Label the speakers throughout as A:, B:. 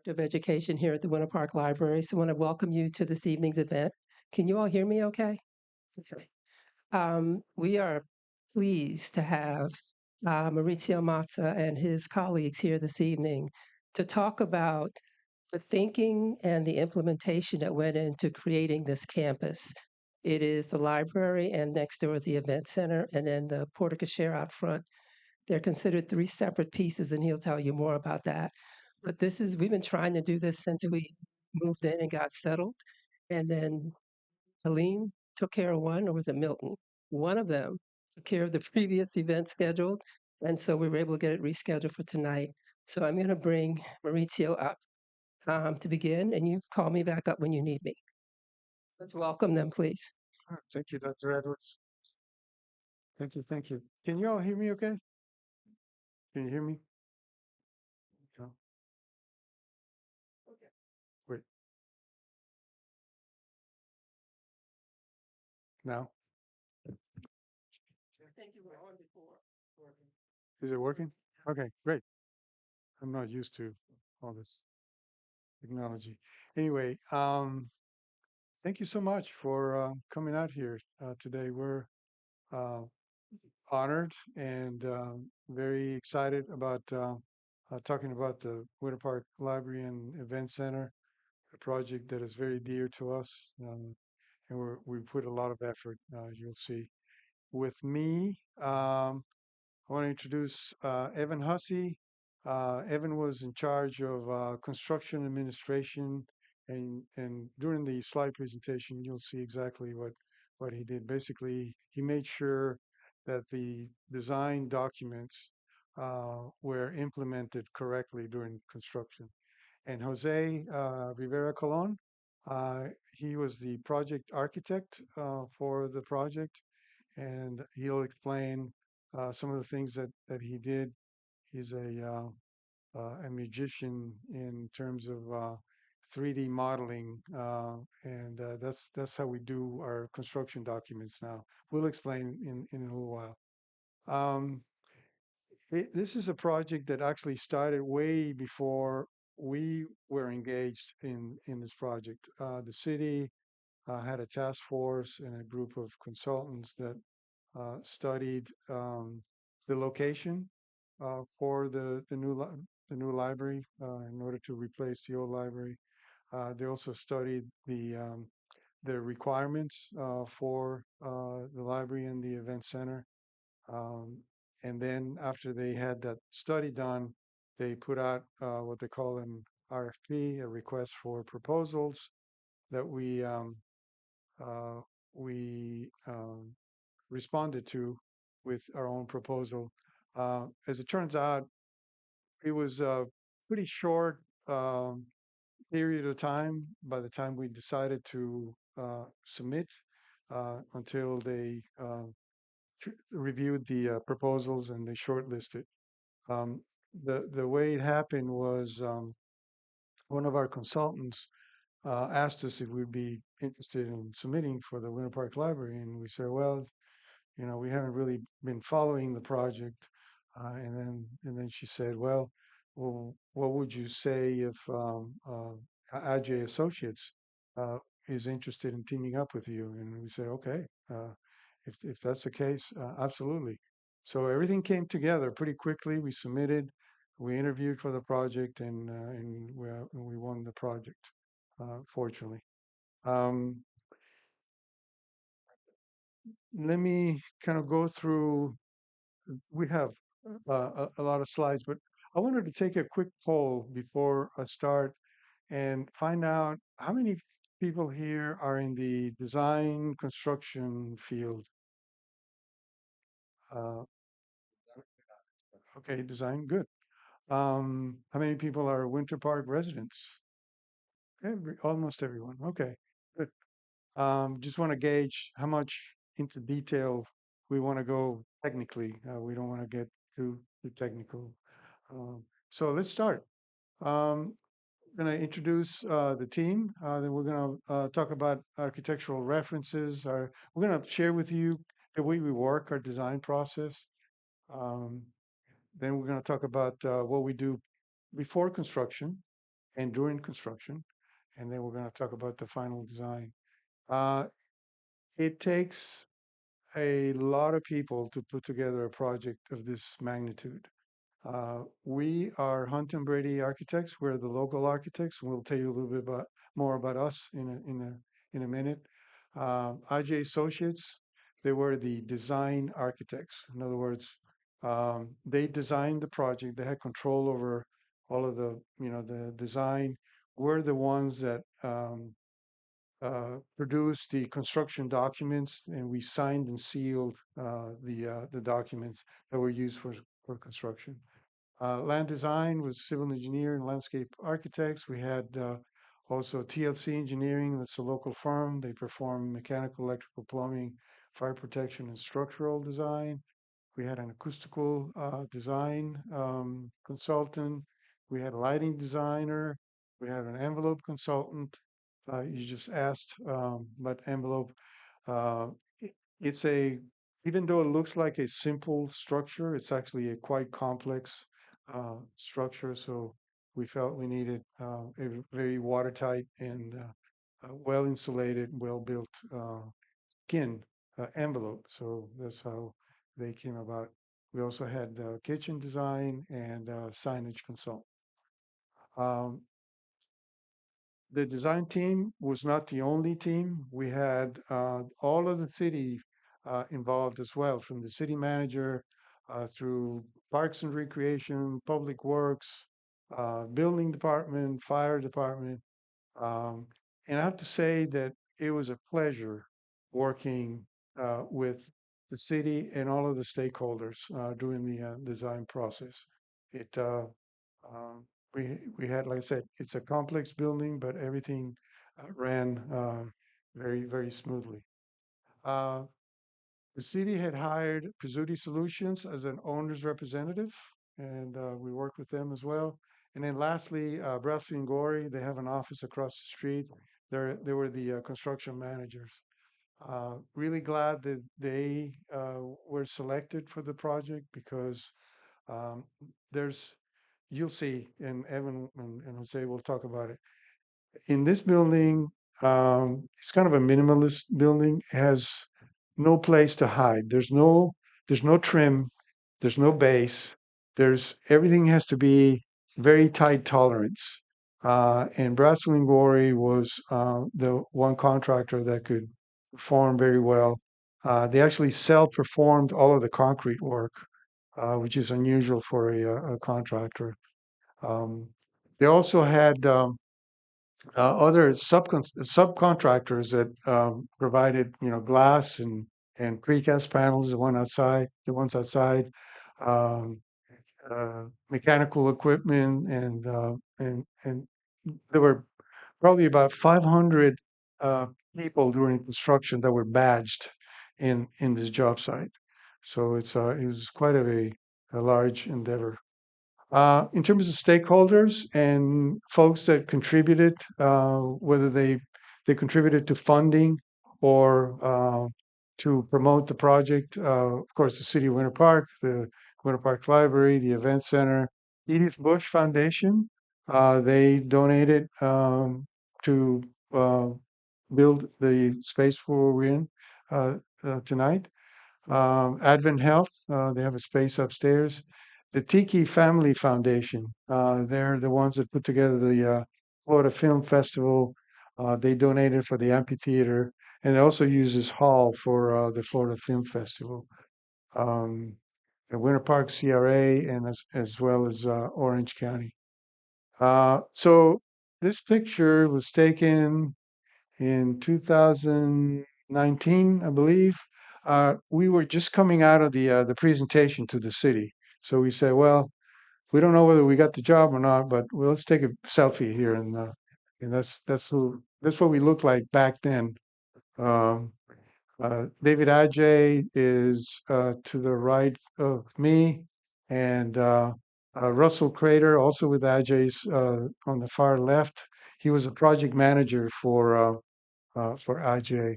A: of Education here at the Winter Park Library. So I want to welcome you to this evening's event. Can you all hear me okay? Okay. We are pleased to have Maurizio Mazza and his colleagues here this evening to talk about the thinking and the implementation that went into creating this campus. It is the library, and next door is the event center, and then the porte cochere out front. They're considered three separate pieces, and he'll tell you more about that. But we've been trying to do this since we moved in and got settled. And then Helene took care of one, or was it Milton? One of them took care of the previous event scheduled. And so we were able to get it rescheduled for tonight. So I'm going to bring Maurizio up to begin, and you call me back up when you need me. Let's welcome them, please.
B: Thank you, Dr. Edwards. Thank you, thank you. Can you all hear me okay? Can you hear me? No? Wait, now?
A: I think you were on before.
B: Is it working? Okay, great. I'm not used to all this technology. Anyway, thank you so much for coming out here today. We're uh, honored and very excited about talking about the Winter Park Library and Event Center, a project that is very dear to us. And we put a lot of effort, you'll see. With me, I want to introduce Evan Hussey. Evan was in charge of construction administration, and during the slide presentation, you'll see exactly what he did. Basically, he made sure that the design documents were implemented correctly during construction. And Jose Rivera Colon, he was the project architect for the project, and he'll explain some of the things that he did. He's a musician in terms of 3D modeling, and that's how we do our construction documents now. We'll explain in a little while. Um, this is a project that actually started way before we were engaged in this project. The city had a task force and a group of consultants that studied the location for the new library in order to replace the old library. They also studied the requirements for the library and the event center. Um, and then after they had that study done, they put out what they call an RFP, a request for proposals that uh, we responded to with our own proposal. As it turns out, it was a pretty short period of time by the time we decided to submit until they reviewed the proposals and they shortlisted. Um, the way it happened was one of our consultants asked us if we'd be interested in submitting for the Winter Park Library, and we said, well, we haven't really been following the project. And then she said, well, what would you say if Ajay Associates uh, is interested in teaming up with you? And we said, okay, if that's the case, absolutely. So everything came together pretty quickly. We submitted, we interviewed for the project, and we won the project, fortunately. Um, Let me kind of go through. We have a lot of slides, but I wanted to take a quick poll before I start and find out how many people here are in the design construction field. Uh, okay, design, good. How many people are Winter Park residents? Almost everyone. Okay, good. Just want to gauge how much into detail we want to go technically. We don't want to get too technical. So let's start. Um, going to introduce the team. Then we're going to talk about architectural references. We're going to share with you the way we work, our design process. Um, then we're going to talk about what we do before construction. and during construction, and then we're going to talk about the final design. Uh, it takes a lot of people to put together a project of this magnitude. We are HuntonBrady Architects. We're the local architects. We'll tell you a little bit more about us in a minute. IJ Associates, they were the design architects. In other words, they designed the project. They had control over all of the design. We're the ones that produced the construction documents, and we signed and sealed the documents that were used for construction. Land design was civil engineer and landscape architects. We had also TLC Engineering, that's a local firm. They perform mechanical, electrical, plumbing, fire protection, and structural design. We had an acoustical design consultant. We had a lighting designer. We had an envelope consultant. You just asked, but envelope, uh, it's even though it looks like a simple structure, it's actually a quite complex structure. So we felt we needed a very watertight and well insulated, well built skin envelope. So that's how they came about. We also had kitchen design and signage consult. Um, the design team was not the only team. We had all of the city involved as well, from the city manager through Parks and Recreation, Public Works, Building Department, Fire Department. Um, and I have to say that it was a pleasure working with the city and all of the stakeholders during the design process. It we had, like I said, it's a complex building, but everything ran very smoothly. Uh, the city had hired Pizzuti Solutions as an owner's representative, and we worked with them as well. And then lastly, Bradley and Gorey, they have an office across the street. They were the construction managers. Really glad that they were selected for the project because um, there's, you'll see, and Evan and Jose will talk about it. In this building, it's kind of a minimalist building. It has no place to hide. There's no trim, there's no base. There's everything has to be very tight tolerance. And Brasseling Gori was the one contractor that could perform very well. They actually self-performed all of the concrete work, which is unusual for a contractor. Um, they also had other subcontractors that provided, glass and precast panels, the ones outside, um, mechanical equipment, and there were probably about 500 uh, people during construction that were badged in this job site. So it was quite a large endeavor. In terms of stakeholders and folks that contributed, whether they contributed to funding or to promote the project, of course, the City of Winter Park, the Winter Park Library, the Event Center, Edith Bush Foundation, they donated to uh, build the space where we're in uh, tonight. Advent Health, they have a space upstairs. The Tiki Family Foundation, they're the ones that put together the Florida Film Festival. They donated for the amphitheater, and they also use this hall for the Florida Film Festival. Um, the Winter Park CRA, and as well as Orange County. So this picture was taken in 2019, I believe. We were just coming out of the presentation to the city, so we said, well, we don't know whether we got the job or not, but well, let's take a selfie here, and that's what we looked like back then. Um, David Ajay is to the right of me, and Russell Crater, also with Ajay's on the far left. He was a project manager for IJ,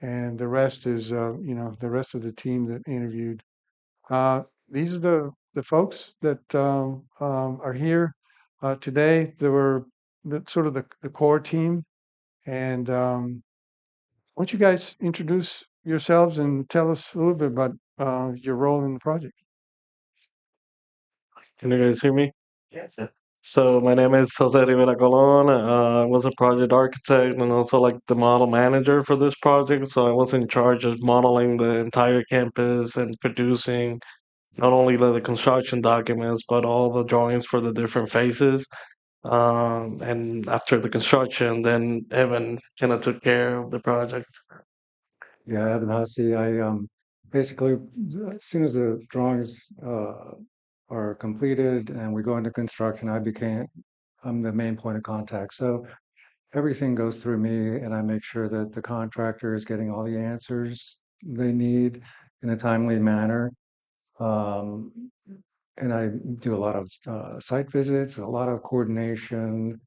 B: and the rest is the rest of the team that interviewed. These are the folks that are here today. There were the sort of the core team. And why don't you guys introduce yourselves and tell us a little bit about your role in the project?
C: Can you guys hear me? Yes. So my name is Jose Rivera Colon. I was a project architect and also like the model manager for this project. So I was in charge of modeling the entire campus and producing not only the construction documents but all the drawings for the different phases. And after the construction, then Evan kind of took care of the project.
D: Yeah, Evan Hussey. I basically, as soon as the drawings are completed and we go into construction, I'm the main point of contact. So everything goes through me, and I make sure that the contractor is getting all the answers they need in a timely manner. Um, and I do a lot of site visits, a lot of coordination,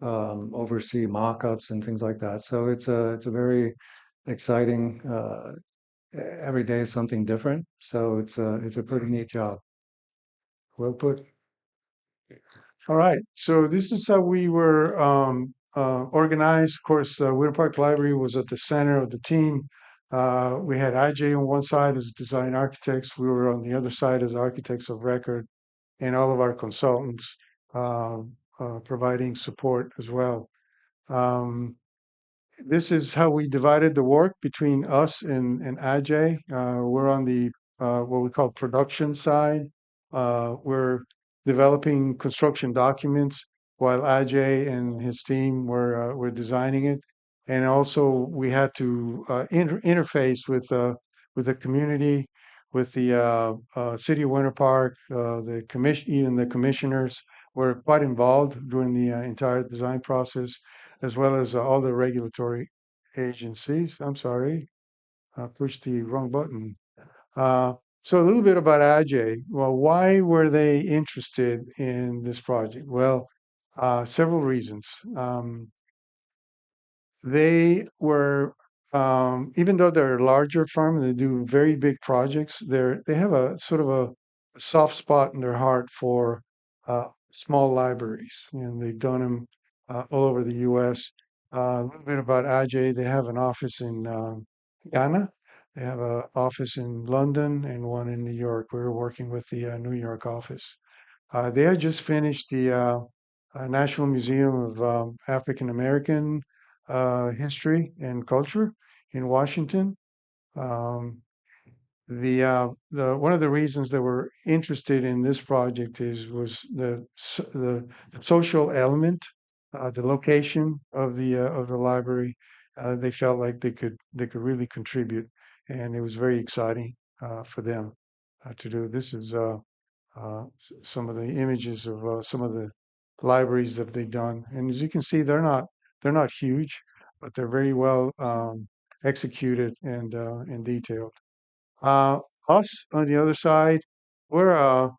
D: oversee mock-ups and things like that. So it's a very exciting. Every day is something different, so it's a pretty neat job.
B: Well put. All right. So this is how we were organized. Of course, Winter Park Library was at the center of the team. We had IJ on one side as design architects. We were on the other side as architects of record, and all of our consultants uh, providing support as well. Um, this is how we divided the work between us and Ajay. We're on the what we call production side. We're developing construction documents while Ajay and his team were designing it. And also we had to interface with the community, with the city of Winter Park, the commission, even the commissioners were quite involved during the entire design process, as well as all the regulatory agencies. I'm sorry, I pushed the wrong button. Uh, so a little bit about Ajay. Well, why were they interested in this project? Well, several reasons. They were, even though they're a larger firm, they do very big projects. They have a sort of a soft spot in their heart for small libraries, and they've done them all over the U.S. A little bit about Ajay. They have an office in Ghana. They have an office in London and one in New York. We were working with the New York office. They had just finished the National Museum of African American History and Culture in Washington. Um, the one of the reasons they were interested in this project was the social element, the location of the library. They felt like they could really contribute, and it was very exciting for them to do. This is some of the images of some of the libraries that they've done. And as you can see, they're not huge, but they're very well executed and detailed. Uh, Us on the other side, we're a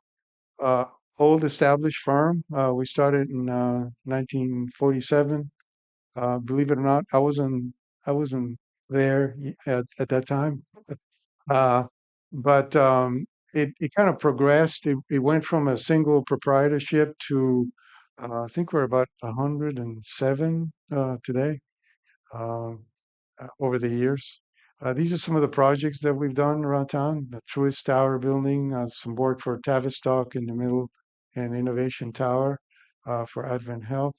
B: old established firm. We started in 1947. Believe it or not, I wasn't there at that time. Uh, but it kind of progressed. It went from a single proprietorship to I think we're about 107 today uh, over the years. These are some of the projects that we've done around town. The Truist Tower building, some work for Tavistock in the middle, and Innovation Tower for Advent Health,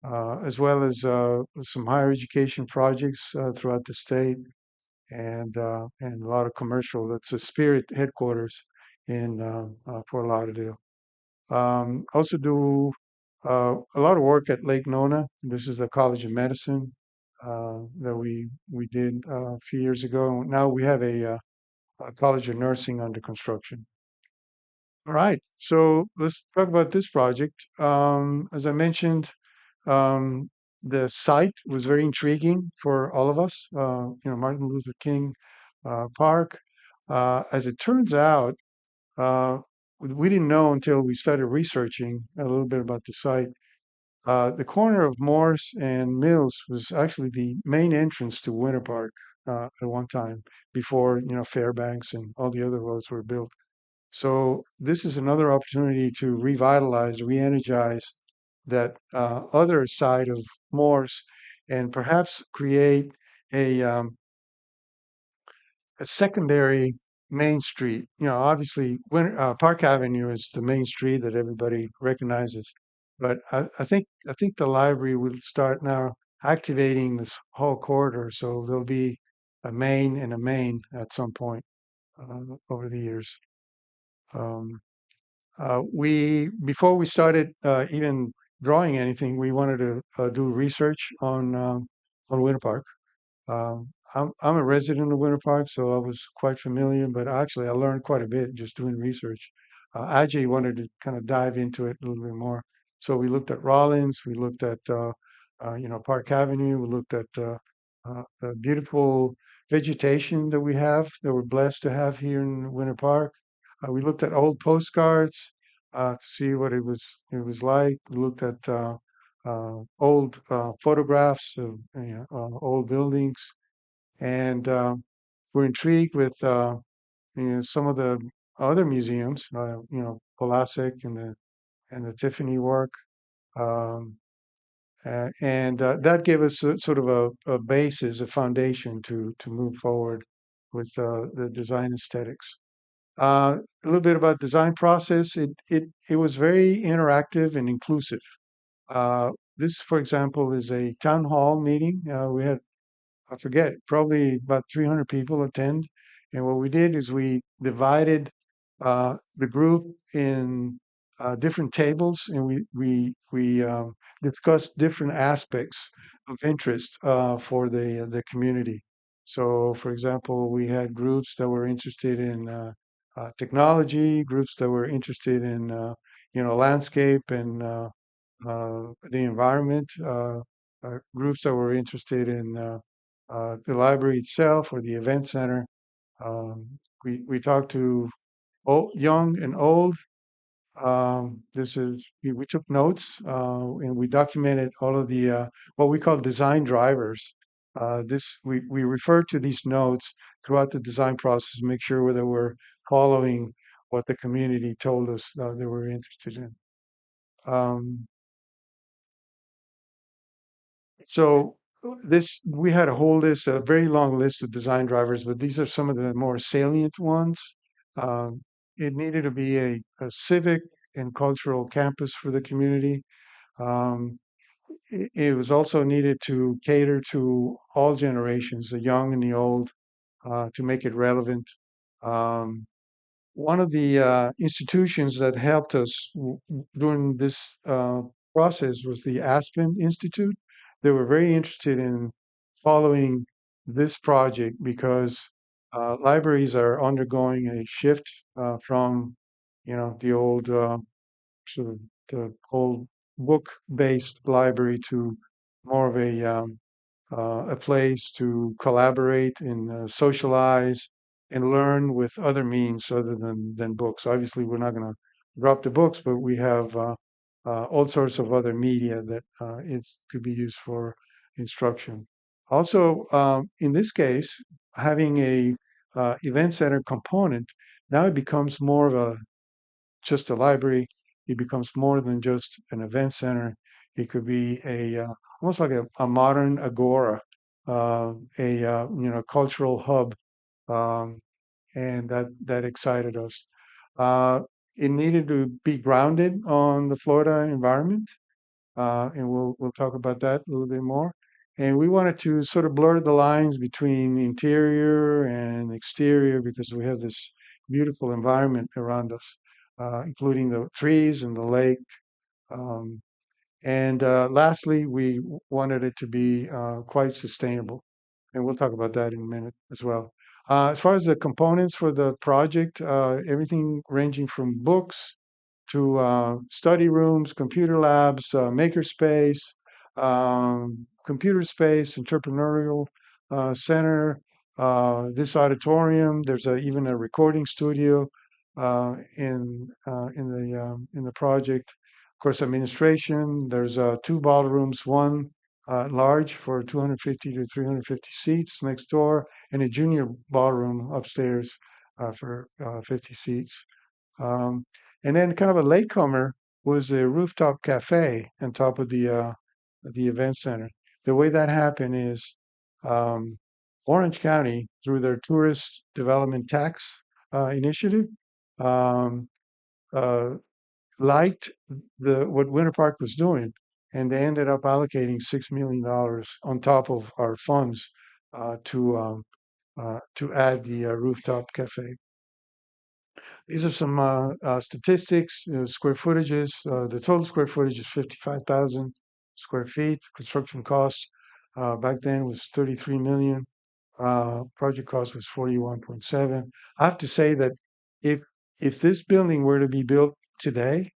B: as well as some higher education projects throughout the state and a lot of commercial. That's a Spirit headquarters in Fort Lauderdale. Also do a lot of work at Lake Nona. This is the College of Medicine that we did a few years ago. Now we have a College of Nursing under construction. All right, so let's talk about this project. As I mentioned, um, the site was very intriguing for all of us. Martin Luther King Park. As it turns out, uh, we didn't know until we started researching a little bit about the site. The corner of Morse and Mills was actually the main entrance to Winter Park at one time before Fairbanks and all the other roads were built. So this is another opportunity to revitalize, re-energize that other side of Morse and perhaps create a um, a secondary main street. Obviously, Park Avenue is the main street that everybody recognizes, but I think the library will start now activating this whole corridor, so there'll be a main and a main at some point over the years. Um, we before we started even drawing anything, we wanted to do research on Winter Park. I'm a resident of Winter Park, so I was quite familiar, but actually I learned quite a bit just doing research. Ajay wanted to kind of dive into it a little bit more. So we looked at Rollins, we looked at Park Avenue, we looked at the beautiful vegetation that we have, that we're blessed to have here in Winter Park. We looked at old postcards to see what it was like. We looked at old photographs of old buildings, and we're intrigued with some of the other museums, Pulaski and the Tiffany work, um, and that gave us sort of a basis, a foundation to move forward with the design aesthetics. A little bit about design process. It was very interactive and inclusive. This, for example, is a town hall meeting. We had, I forget, probably about 300 people attend. And what we did is we divided the group in different tables, and we discussed different aspects of interest for the community. So, for example, we had groups that were interested in technology, groups that were interested in landscape and the environment, groups that were interested in the library itself or the event center. We talked to young and old. We took notes and we documented all of the what we call design drivers. We refer to these notes throughout the design process to make sure that we're following what the community told us they were interested in. Um, So this we had a whole list, a very long list of design drivers, but these are some of the more salient ones. It needed to be a civic and cultural campus for the community. Um, it was also needed to cater to all generations, the young and the old, to make it relevant. Um, One of the institutions that helped us during this process was the Aspen Institute. They were very interested in following this project because libraries are undergoing a shift from, the old sort of the old book-based library to more of a place to collaborate and socialize and learn with other means other than books. Obviously, we're not going to drop the books, but we have all sorts of other media that it could be used for instruction. Also, in this case, having a event center component, now it becomes more of just a library. It becomes more than just an event center. It could be almost like a modern agora, a cultural hub, um, and that excited us. Uh, it needed to be grounded on the Florida environment, and we'll talk about that a little bit more. And we wanted to sort of blur the lines between interior and exterior because we have this beautiful environment around us, including the trees and the lake. Um, and lastly, we wanted it to be quite sustainable. And we'll talk about that in a minute as well. As far as the components for the project, everything ranging from books to study rooms, computer labs, makerspace, computer space, entrepreneurial center, this auditorium. There's even a recording studio in the project. Of course, administration. There's two ballrooms, one large for 250 to 350 seats next door, and a junior ballroom upstairs for 50 seats. Um, and then kind of a latecomer, was a rooftop cafe on top of the event center. The way that happened is um, Orange County, through their tourist development tax initiative, um, uh, liked what Winter Park was doing, and they ended up allocating $6 million on top of our funds uh, to um, to add the rooftop cafe. These are some statistics, square footages. The total square footage is 55,000 square feet. Construction cost back then was 33 million. Project cost was 41.7. I have to say that if if this building were to be built today,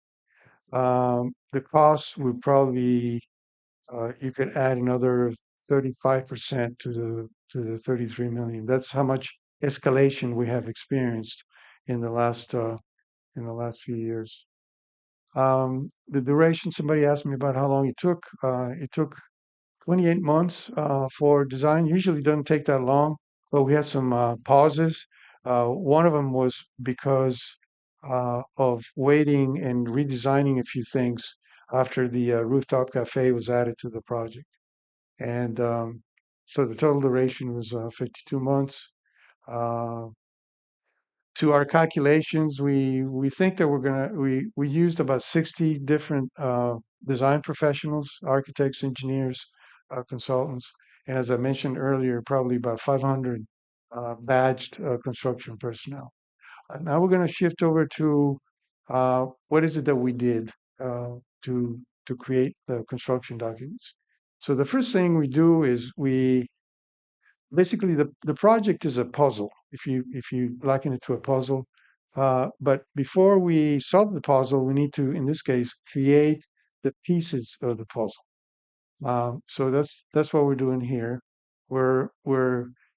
B: the cost would probably you could add another 35% to the 33 million. That's how much escalation we have experienced in in the last few years. The duration, somebody asked me about how long it took. It took 28 months for design. Usually doesn't take that long, but we had some pauses. One of them was because of waiting and redesigning a few things after the rooftop cafe was added to the project. And so the total duration was 52 months. Uh, to our calculations, we think that we used about 60 different design professionals, architects, engineers, consultants, and as I mentioned earlier, probably about 500 badged construction personnel. Now we're going to shift over to what is it that we did uh, to to create the construction documents. So the first thing we do is we basically the project is a puzzle if you liken it to a puzzle, but before we solve the puzzle we need to in this case create the pieces of the puzzle. So that's what we're doing here. We're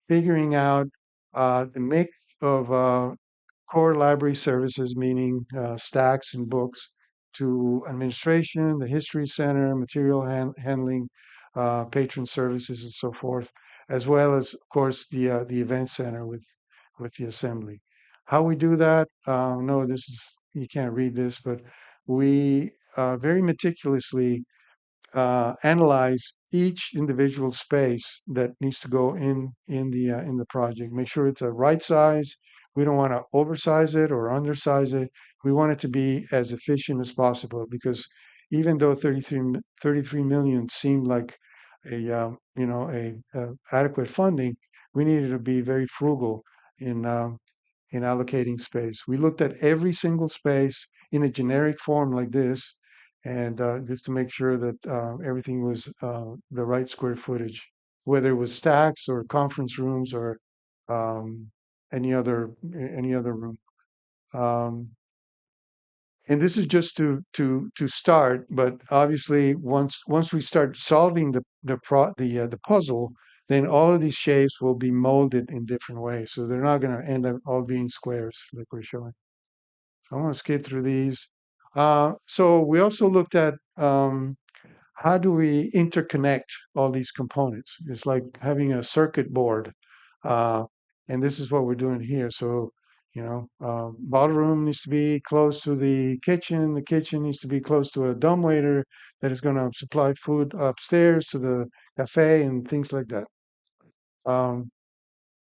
B: figuring out the mix of core library services, meaning stacks and books, to administration, the history center, material handling, patron services, and so forth, as well as, of course, the event center with the assembly. How we do that? No, this is you can't read this, but we very meticulously analyze each individual space that needs to go in the project. Make sure it's a right size. We don't want to oversize it or undersize it. We want it to be as efficient as possible because even though 33 million seemed like a adequate funding, we needed to be very frugal in in allocating space. We looked at every single space in a generic form like this, and just to make sure that everything was the right square footage, whether it was stacks or conference rooms or um, any other room. Um, and this is just to start, but obviously once we start solving the puzzle, then all of these shapes will be molded in different ways. So they're not going to end up all being squares like we're showing. So I want to skip through these. So we also looked at how do we interconnect all these components? It's like having a circuit board. Uh, and this is what we're doing here. So, bottle room needs to be close to the kitchen. The kitchen needs to be close to a dumbwaiter that is going to supply food upstairs to the cafe and things like that. Um,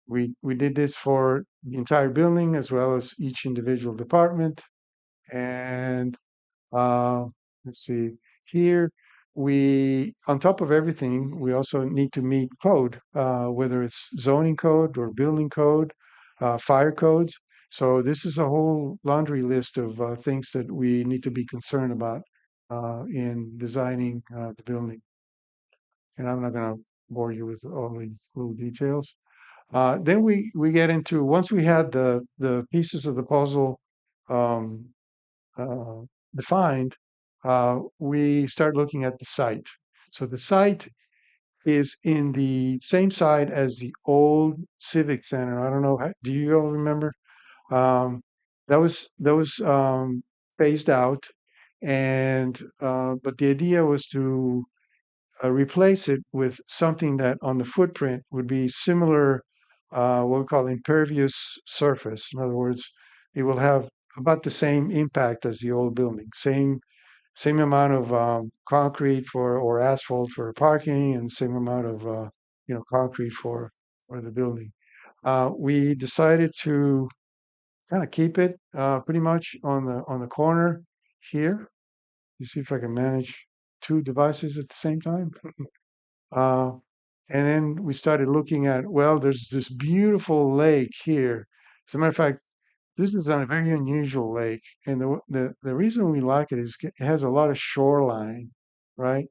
B: we did this for the entire building as well as each individual department. And uh, let's see. Here, on top of everything, we also need to meet code, whether it's zoning code or building code, fire codes. So this is a whole laundry list of things that we need to be concerned about in designing the building. And I'm not going to bore you with all these little details. Then we get into once we had the pieces of the puzzle um, uh, defined, we start looking at the site. So the site is in the same side as the old Civic Center. I don't know. Do you all remember? Um, that was phased out, and but the idea was to replace it with something that on the footprint would be similar, what we call impervious surface. In other words, it will have about the same impact as the old building, same same amount of concrete for or asphalt for parking, and same amount of concrete for the building. We decided to kind of keep it pretty much on the corner here. You see if I can manage two devices at the same time. Uh, and then we started looking at, well, there's this beautiful lake here. As a matter of fact, this is a very unusual lake, and the reason we like it is it has a lot of shoreline, right?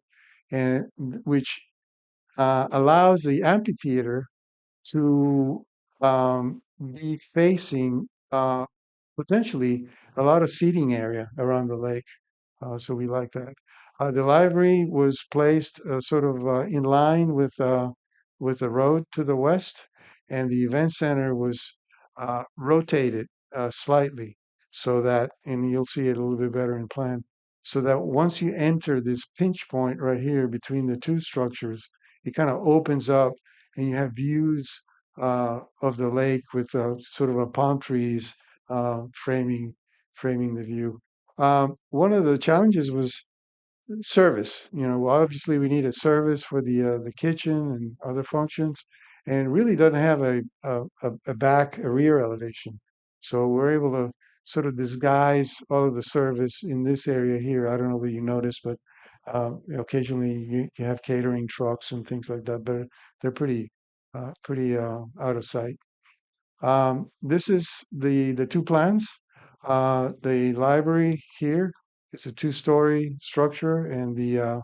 B: And which allows the amphitheater to be facing potentially a lot of seating area around the lake. So we like that. The library was placed sort of in line with the road to the west, and the event center was rotated slightly so that, and you'll see it a little bit better in plan, so that once you enter this pinch point right here between the two structures, it kind of opens up, and you have views of the lake with sort of a palm trees framing the view. One of the challenges was service. Well, obviously we need a service for the kitchen and other functions, and really doesn't have a rear elevation. So we're able to sort of disguise all of the service in this area here. I don't know if you noticed, but occasionally you have catering trucks and things like that, but they're pretty out of sight. This is the two plans. The library here is a two-story structure, and the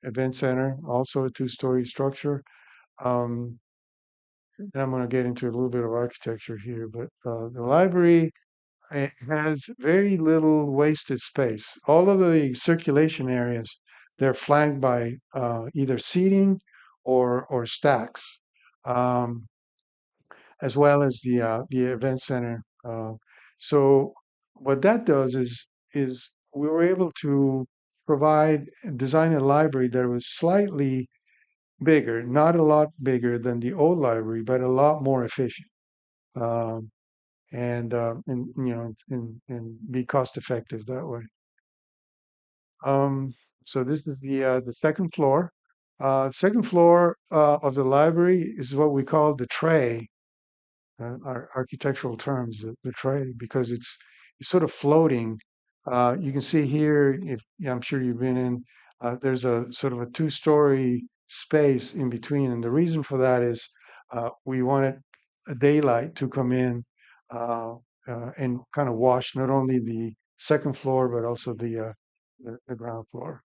B: event center also a two-story structure. Um, and I'm going to get into a little bit of architecture here, but the library has very little wasted space. All of the circulation areas, they're flanked by either seating or stacks. Um, as well as the event center. So what that does is we were able to design a library that was slightly bigger, not a lot bigger than the old library, but a lot more efficient. Um, and be cost effective that way. Um, so this is the second floor. Second floor of the library is what we call the tray, our architectural terms, the tray, because it's sort of floating. You can see here, if yeah, I'm sure you've been in, there's a sort of a two-story space in between, and the reason for that is we wanted a daylight to come in uh, and kind of wash not only the second floor but also the ground floor.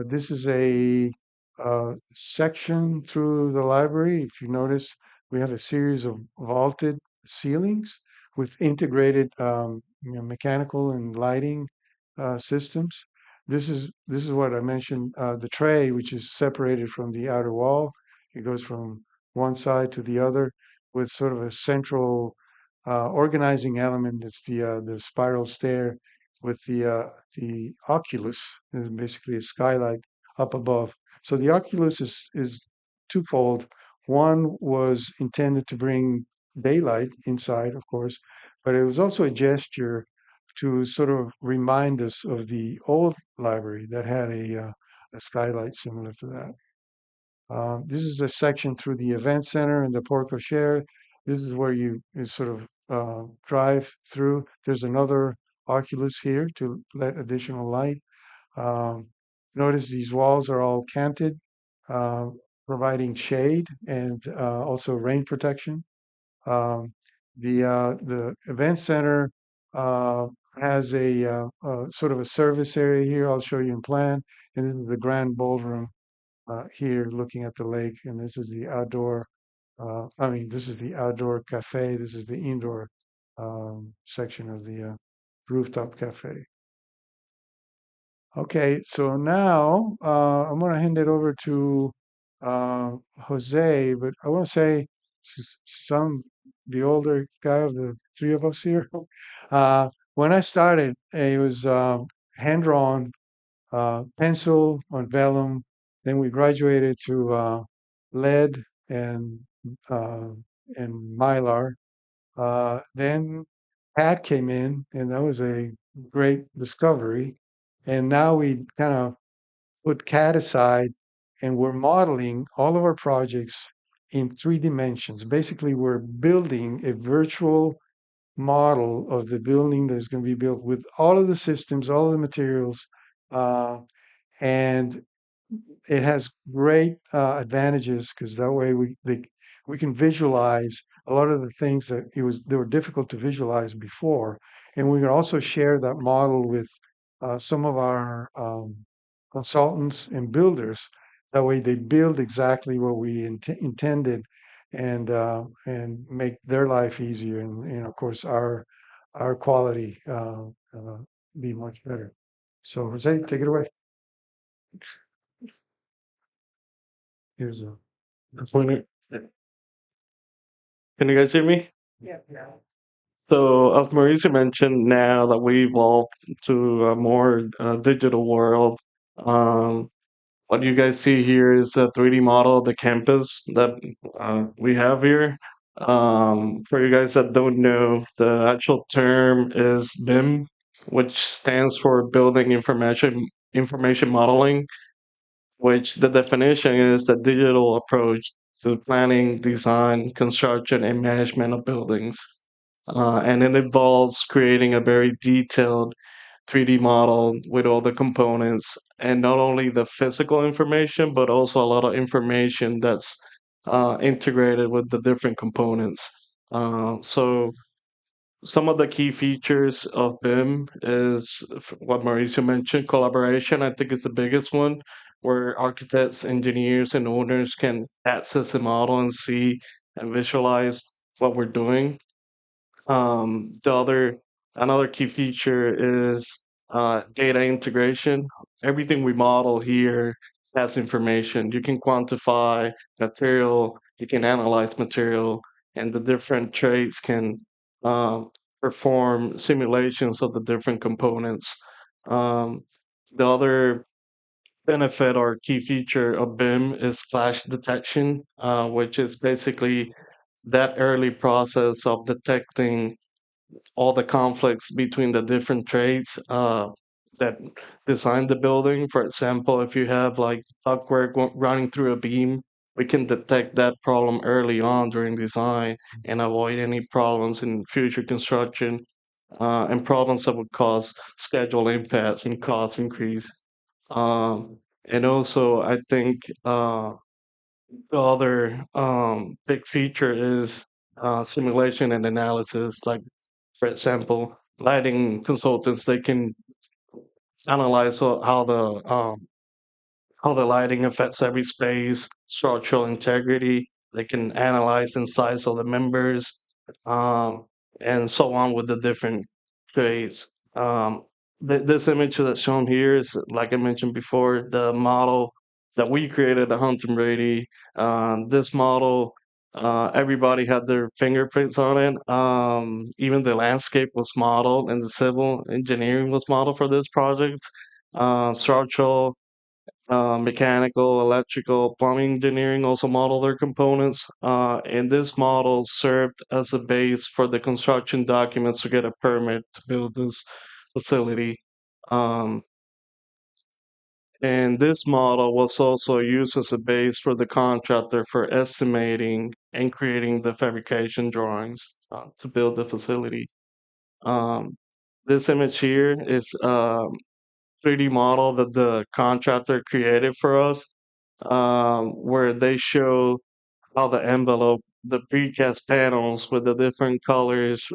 B: This is a section through the library. If you notice, we have a series of vaulted ceilings with integrated mechanical and lighting systems. This is what I mentioned, the tray, which is separated from the outer wall. It goes from one side to the other with sort of a central organizing element. It's the spiral stair with the oculus, is basically a skylight up above. So the oculus is twofold. One was intended to bring daylight inside, of course, but it was also a gesture to sort of remind us of the old library that had a skylight similar to that. This is a section through the event center and the port cochere. This is where you sort of drive through. There's another oculus here to let additional light. Um, Notice these walls are all canted, uh, providing shade and also rain protection. Um, the event center uh, has a sort of a service area here. I'll show you in plan, and this is the grand ballroom here looking at the lake, and this is the outdoor. This is the outdoor cafe. This is the indoor section of the rooftop cafe. Okay, so now I'm going to hand it over to Jose, but I want to say some the older guy of the three of us here. When I started, it was hand drawn pencil on vellum. Then we graduated to lead and uh, and mylar. Then Pat came in, and that was a great discovery. And now we kind of put CAD aside and we're modeling all of our projects in 3 dimensions. Basically, we're building a virtual model of the building that's going to be built with all of the systems, all of the materials, uh, and it has great advantages because that way we can visualize a lot of the things that they were difficult to visualize before, and we can also share that model with some of our consultants and builders. That way, they build exactly what we intended, and make their life easier, and of course our quality be much better. So, Jose, take it away. Here's a
C: When Can you guys hear me?
B: Yeah.
C: So, as Mauricio mentioned, now that we evolved to a more digital world, um, what you guys see here is a 3D model of the campus that we have here. For you guys that don't know, the actual term is BIM, which stands for Building Information Modeling, which the definition is the digital approach to planning, design, construction, and management of buildings. And it involves creating a very detailed 3D model with all the components and not only the physical information, but also a lot of information that's integrated with the different components. So some of the key features of BIM is what Mauricio mentioned, collaboration. I think is the biggest one, where architects, engineers, and owners can access the model and see and visualize what we're doing. The other Another key feature is data integration. Everything we model here has information. You can quantify material, you can analyze material, and the different trades can perform simulations of the different components. Um, the other benefit or key feature of BIM is clash detection, which is basically that early process of detecting all the conflicts between the different trades that design the building. For example, if you have like ductwork running through a beam, we can detect that problem early on during design and avoid any problems in future construction and problems that would cause schedule impacts and cost increase. And also, I think the other big feature is simulation and analysis. Like, for example, lighting consultants, they can analyze how the lighting affects every space, structural integrity. They can analyze the size of the members, um, and so on with the different trades. This image that's shown here is, like I mentioned before, the model that we created at HuntonBrady. This model, everybody had their fingerprints on it. Even the landscape was modeled, and the civil engineering was modeled for this project. Structural mechanical, electrical, plumbing engineering also model their components. And this model served as a base for the construction documents to get a permit to build this facility. Um, and this model was also used as a base for the contractor for estimating and creating the fabrication drawings to build the facility. Um, this image here is 3D model that the contractor created for us, where they show how the envelope, the precast panels with the different colors,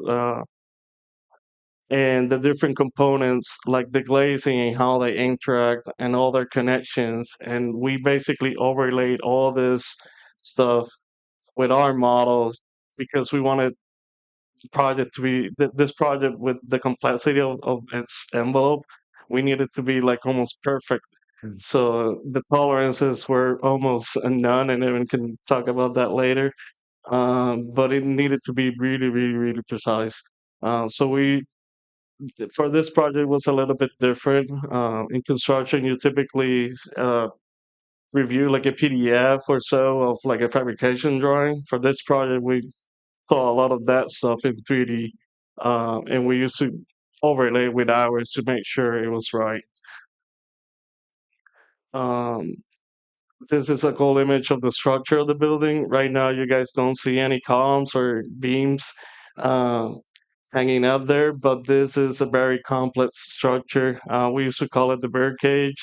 C: and the different components, like the glazing and how they interact and all their connections. And we basically overlaid all this stuff with our models because we wanted project to be this project with the complexity of its envelope, we needed to be like almost perfect. So the tolerances were almost a none, and everyone can talk about that later. But it needed to be really, really, really precise. So we for this project was a little bit different. In construction, you typically review like a PDF or so of like a fabrication drawing. For this project, we saw a lot of that stuff in 3D, and we used to overlay with ours to make sure it was right. Um, this is a cool image of the structure of the building. Right now, you guys don't see any columns or beams uh, hanging out there, but this is a very complex structure. We used to call it the bird cage.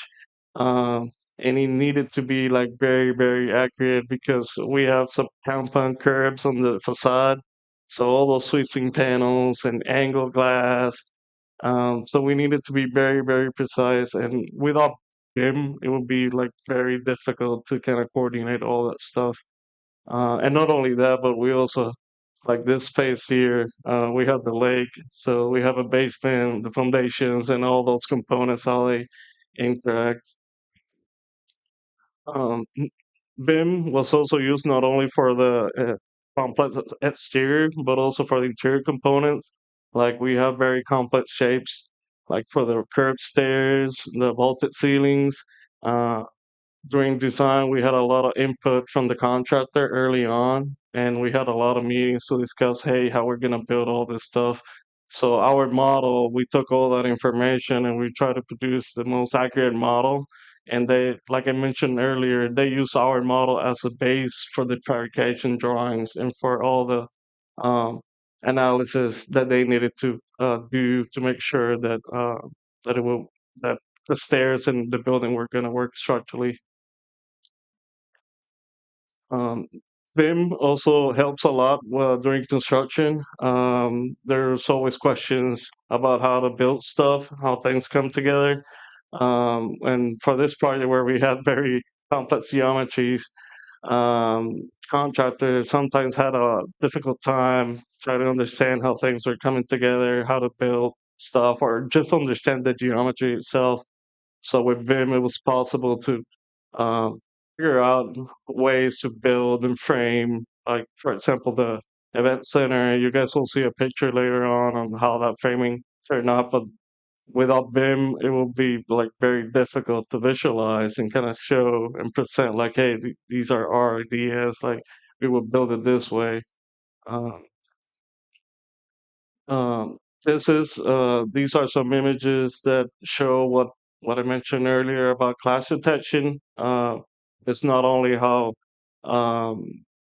C: Um, and it needed to be like very, very accurate because we have some compound curves on the facade. So all those switching panels and angle glass. So we needed to be very, very precise. And without him, it would be like very difficult to kind of coordinate all that stuff. And not only that, but we also like this space here. We have the lake, so we have a basement, the foundations, and all those components how they interact. Um, BIM was also used not only for the complex exterior, but also for the interior components. Like we have very complex shapes, like for the curved stairs, the vaulted ceilings. Uh, During design, we had a lot of input from the contractor early on, and we had a lot of meetings to discuss, hey, how we're gonna build all this stuff. So our model, we took all that information and we tried to produce the most accurate model. And they, like I mentioned earlier, they use our model as a base for the fabrication drawings and for all the analysis that they needed to do to make sure that that it will that the stairs and the building were going to work structurally. Um, BIM also helps a lot during construction. There's always questions about how to build stuff, how things come together. And for this project where we had very complex geometries, um, contractors sometimes had a difficult time trying to understand how things were coming together, how to build stuff, or just understand the geometry itself. So with BIM, it was possible to um, figure out ways to build and frame, like for example, the event center. You guys will see a picture later on how that framing turned out, but without BIM, it will be like very difficult to visualize and kind of show and present like, hey, these are our ideas. Like we will build it this way. Um, um, these are some images that show what I mentioned earlier about class detection. It's not only how um,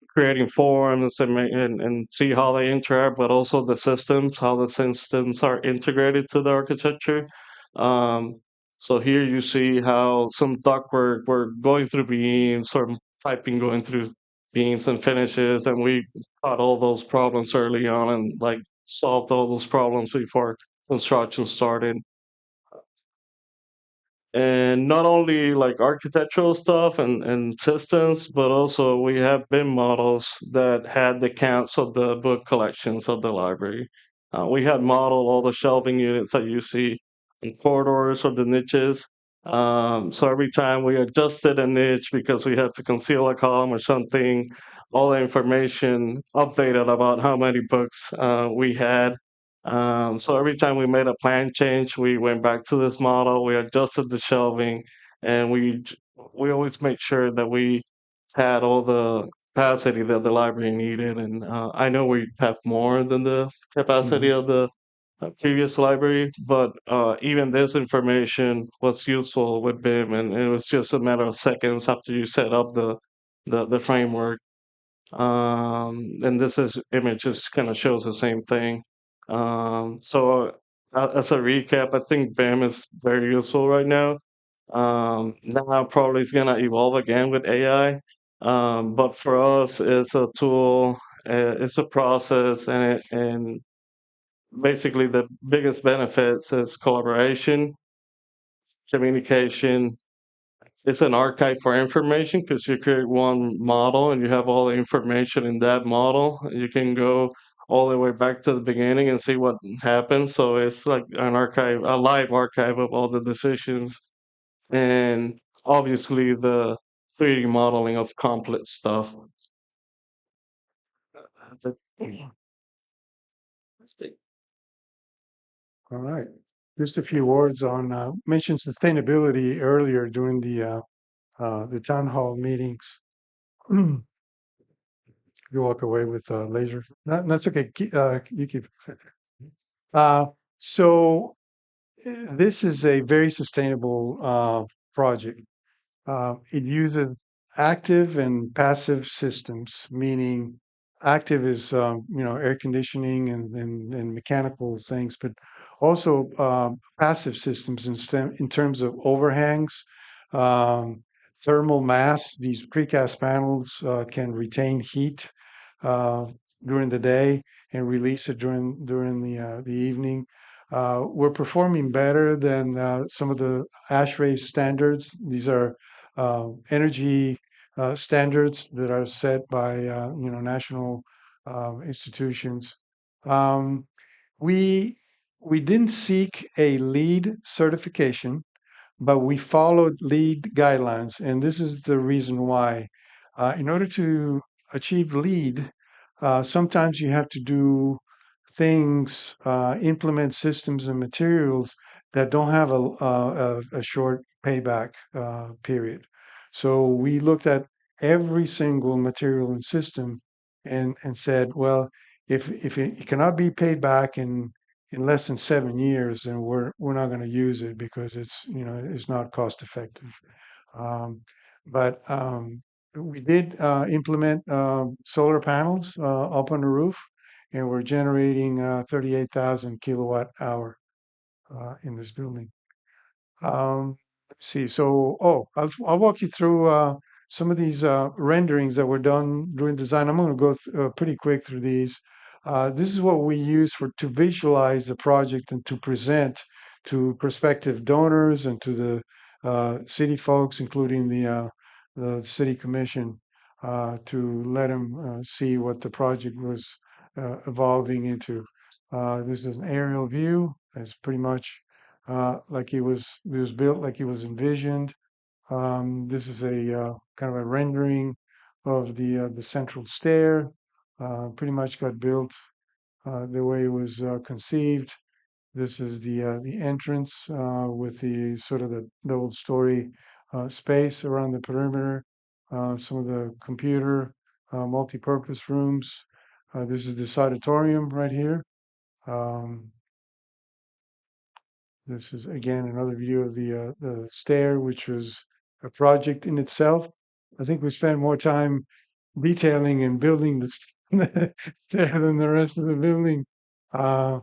C: creating forms and see how they interact, but also the systems, how the systems are integrated to the architecture. Um, so here you see how some ductwork were going through beams or piping going through beams and finishes, and we caught all those problems early on and like solved all those problems before construction started. And not only like architectural stuff and systems, but also we have BIM models that had the counts of the book collections of the library. We had modeled all the shelving units that you see in corridors or the niches. So every time we adjusted a niche because we had to conceal a column or something, all the information updated about how many books we had. So every time we made a plan change, we went back to this model, we adjusted the shelving, and we always make sure that we had all the capacity that the library needed. And I know we have more than the capacity
B: Mhm.
C: of the previous library, but even this information was useful with BIM, and it was just a matter of seconds after you set up the framework. And this is image just kind of shows the same thing. As a recap, I think BIM is very useful right now. Now probably it's gonna evolve again with AI. But for us, it's a tool, it's a process, and basically the biggest benefits is collaboration, communication. It's an archive for information because you create one model and you have all the information in that model. You can go all the way back to the beginning and see what happened. So it's like an archive, a live archive of all the decisions, and obviously the 3D modeling of complex stuff. That's it.
B: All right. Just a few words on mentioned sustainability earlier during the town hall meetings. You walk away with laser. That's okay. You keep. So this is a very sustainable project. It uses active and passive systems, meaning active is air conditioning and mechanical things, but also passive systems in terms of overhangs, um, thermal mass. These precast panels can retain heat uh, during the day and release it during the evening. We're performing better than some of the ASHRAE standards. These are energy standards that are set by national institutions. Um, we we didn't seek a lead certification, but we followed lead guidelines, and this is the reason why. In order to achieve lead, sometimes you have to do things, implement systems and materials that don't have a short payback period. So we looked at every single material and system and said, well, if it cannot be paid back in less than 7 years, then we're not going to use it because it's not cost effective. Um, but we did implement solar panels up on the roof, and we're generating 38,000 kilowatt hour in this building. Let's see. So, I'll walk you through some of these renderings that were done during design. I'm going to go pretty quick through these. This is what we use to visualize the project and to present to prospective donors and to the city folks, including the city commission, to let them see what the project was evolving into. This is an aerial view. It's pretty much like it was built like it was envisioned. This is a kind of a rendering of the central stair. Pretty much got built the way it was conceived. This is the entrance with the sort of the old story space around the perimeter. Some of the computer multi-purpose rooms. This is this auditorium right here. Um, This is again another view of the stair, which was a project in itself. I think we spent more time detailing and building the stair than the rest of the building. Uh,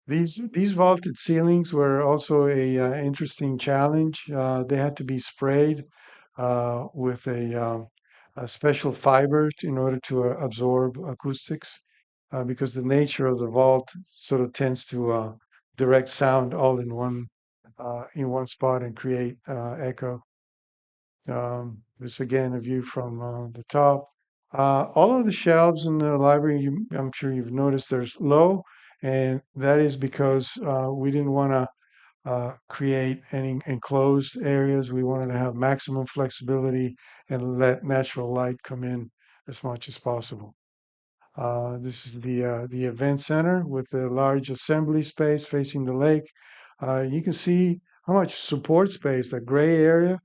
B: these vaulted ceilings were also a interesting challenge. They had to be sprayed with a special fiber in order to absorb acoustics, because the nature of the vault sort of tends to direct sound all in one spot and create echo. This again a view from the top. All of the shelves in the library, I'm sure you've noticed, there's low, and that is because we didn't want to create any enclosed areas. We wanted to have maximum flexibility and let natural light come in as much as possible. This is the event center with the large assembly space facing the lake. You can see how much support space, that gray area,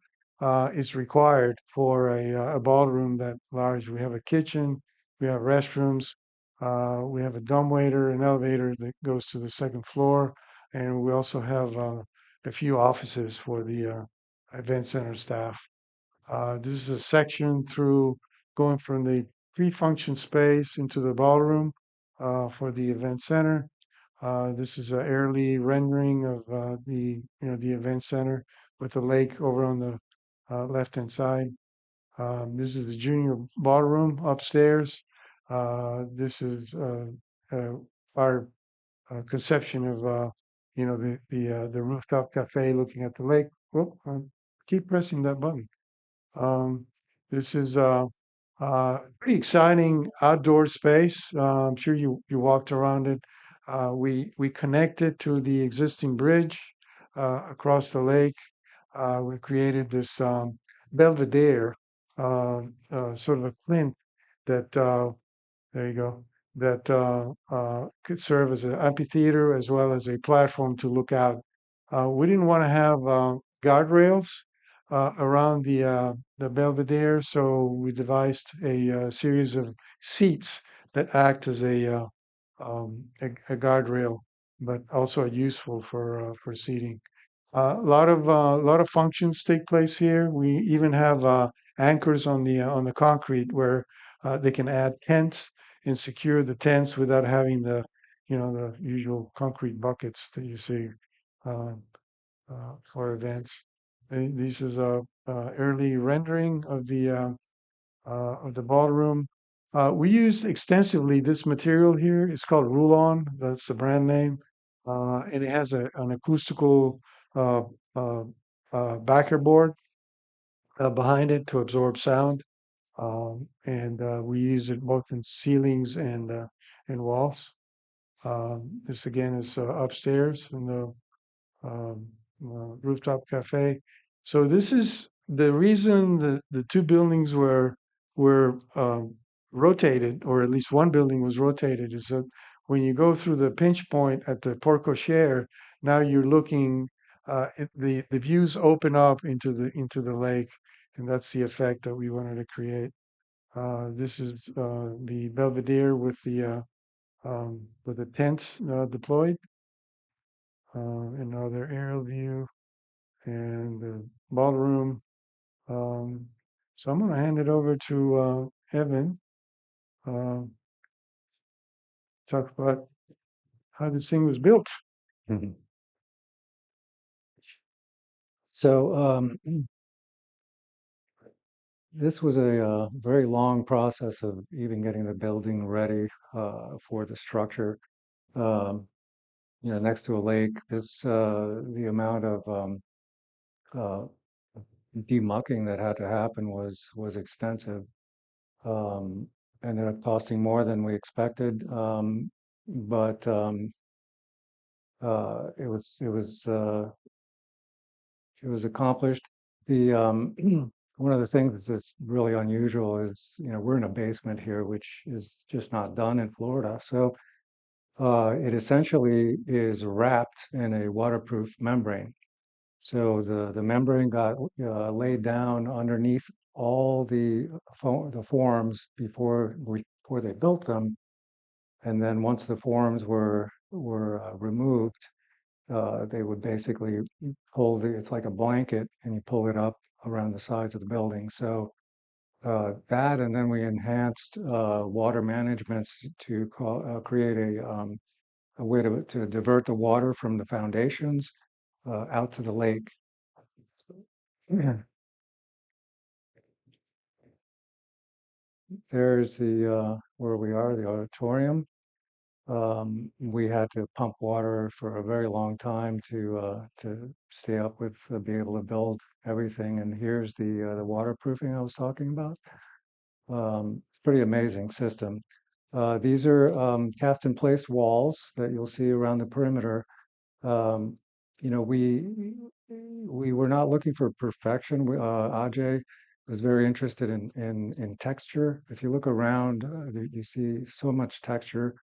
B: is required for a ballroom that large. We have a kitchen, we have restrooms, we have a dumbwaiter, an elevator that goes to the second floor, and we also have a few offices for the event center staff. This is a section through going from the pre-function space into the ballroom for the event center. This is an early rendering of the event center with the lake over on the left-hand side. This is the junior ballroom upstairs. This is our conception of the rooftop cafe looking at the lake. Whoop, keep pressing that button. Um, this is pretty exciting outdoor space. I'm sure you walked around it. We connected to the existing bridge across the lake. We created this belvedere, sort of a plinth that there you go, that could serve as an amphitheater as well as a platform to look out. We didn't want to have guardrails around the Belvedere, so we devised a series of seats that act as a guardrail but also useful for seating. A lot of functions take place here. We even have anchors on the concrete where they can add tents and secure the tents without having the usual concrete buckets that you see uh, for events. This is a early rendering of the ballroom. We use extensively this material here. It's called Rulon. That's the brand name, and it has an acoustical uh, uh, backer board behind it to absorb sound, and we use it both in ceilings and walls. This again is upstairs in the um, rooftop cafe. So this is the reason the two buildings were rotated, or at least one building was rotated, is that when you go through the pinch point at the Port Cochere, now you're looking the views open up into the lake, and that's the effect that we wanted to create. This is the Belvedere with the tents deployed. Another aerial view and the ballroom. Um, so I'm going to hand it over to Evan. Uh, talk about how this thing was built.
D: Mhm. So this was a very long process of even getting the building ready for the structure. Um, next to a lake, the amount of uh, demucking that had to happen was extensive. Um, Ended up costing more than we expected, but it was accomplished. The one of the things that's really unusual is we're in a basement here, which is just not done in Florida. So it essentially is wrapped in a waterproof membrane. So the membrane got laid down underneath all the forms before they built them, and then once the forms were removed, they would basically pull it's like a blanket, and you pull it up around the sides of the building. So that, and then we enhanced water management create a way to divert the water from the foundations out to the lake. There's the where we are, the auditorium. We had to pump water for a very long time to stay up with be able to build everything. And here's the waterproofing I was talking about. It's a pretty amazing system. These are cast in place walls that you'll see around the perimeter. Um, you know, we were not looking for perfection. Ajay was very interested in texture. If you look around, you see so much texture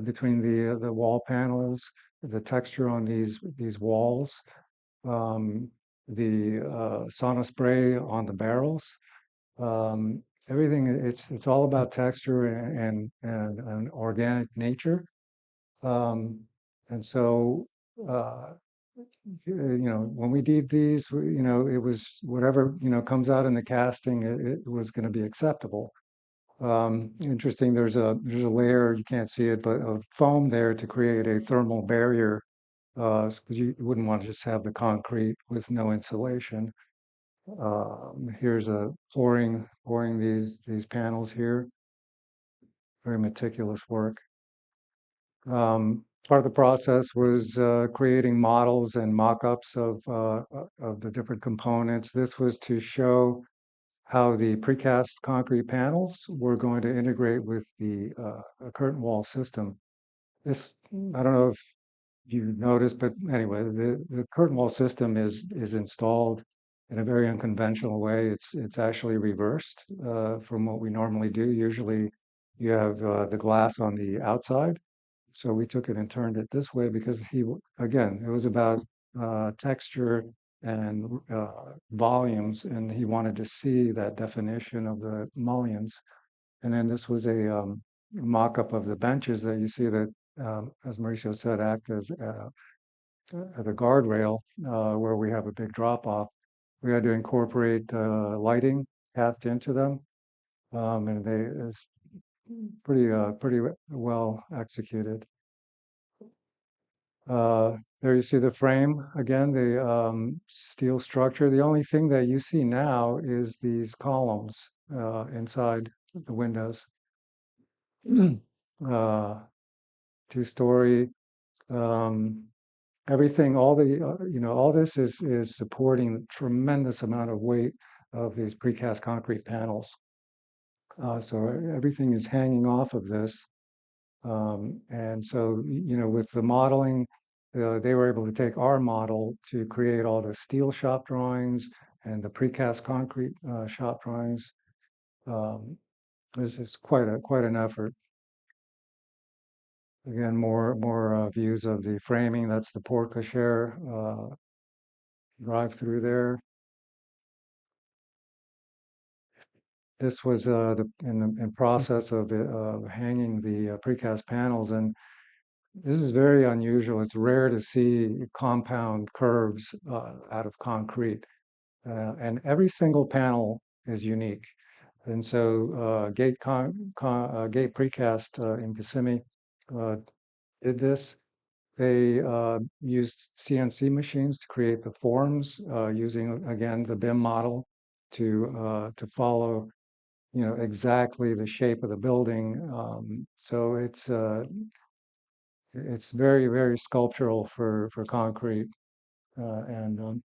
D: between the wall panels, the texture on these walls, um, the sauna spray on the barrels. Everything it's all about texture and organic nature. Um, and so. Uh, when we did these, it was whatever, comes out in the casting, it was going to be acceptable. Interesting, there's a layer, you can't see it, but of foam there to create a thermal barrier, because you wouldn't want to just have the concrete with no insulation. Here's a pouring these panels here, very meticulous work. Part of the process was creating models and mock-ups of the different components. This was to show how the precast concrete panels were going to integrate with the curtain wall system. This, I don't know if you noticed, but anyway, the curtain wall system is installed in a very unconventional way. It's actually reversed from what we normally do. Usually, you have the glass on the outside, so we took it and turned it this way because again, it was about texture and volumes, and he wanted to see that definition of the mullions. And then this was a mock-up of the benches that you see that as Mauricio said, act as a guardrail where we have a big drop off. We had to incorporate lighting cast into them, and it's pretty well executed. There you see the frame again, the steel structure. The only thing that you see now is these columns inside the windows. uh, Two-story. Um, Everything, all the all this is supporting the tremendous amount of weight of these precast concrete panels. So everything is hanging off of this. And so, with the modeling, they were able to take our model to create all the steel shop drawings and the precast concrete shop drawings. Um, this is quite an effort. Again, more views of the framing. That's the porte cochere drive through there. This was in process of hanging the precast panels, and this is very unusual. It's rare to see compound curves out of concrete, and every single panel is unique. And so Gate Precast in Kissimmee uh, did this. They used CNC machines to create the forms using again the BIM model to follow exactly the shape of the building. So it's very sculptural for concrete, and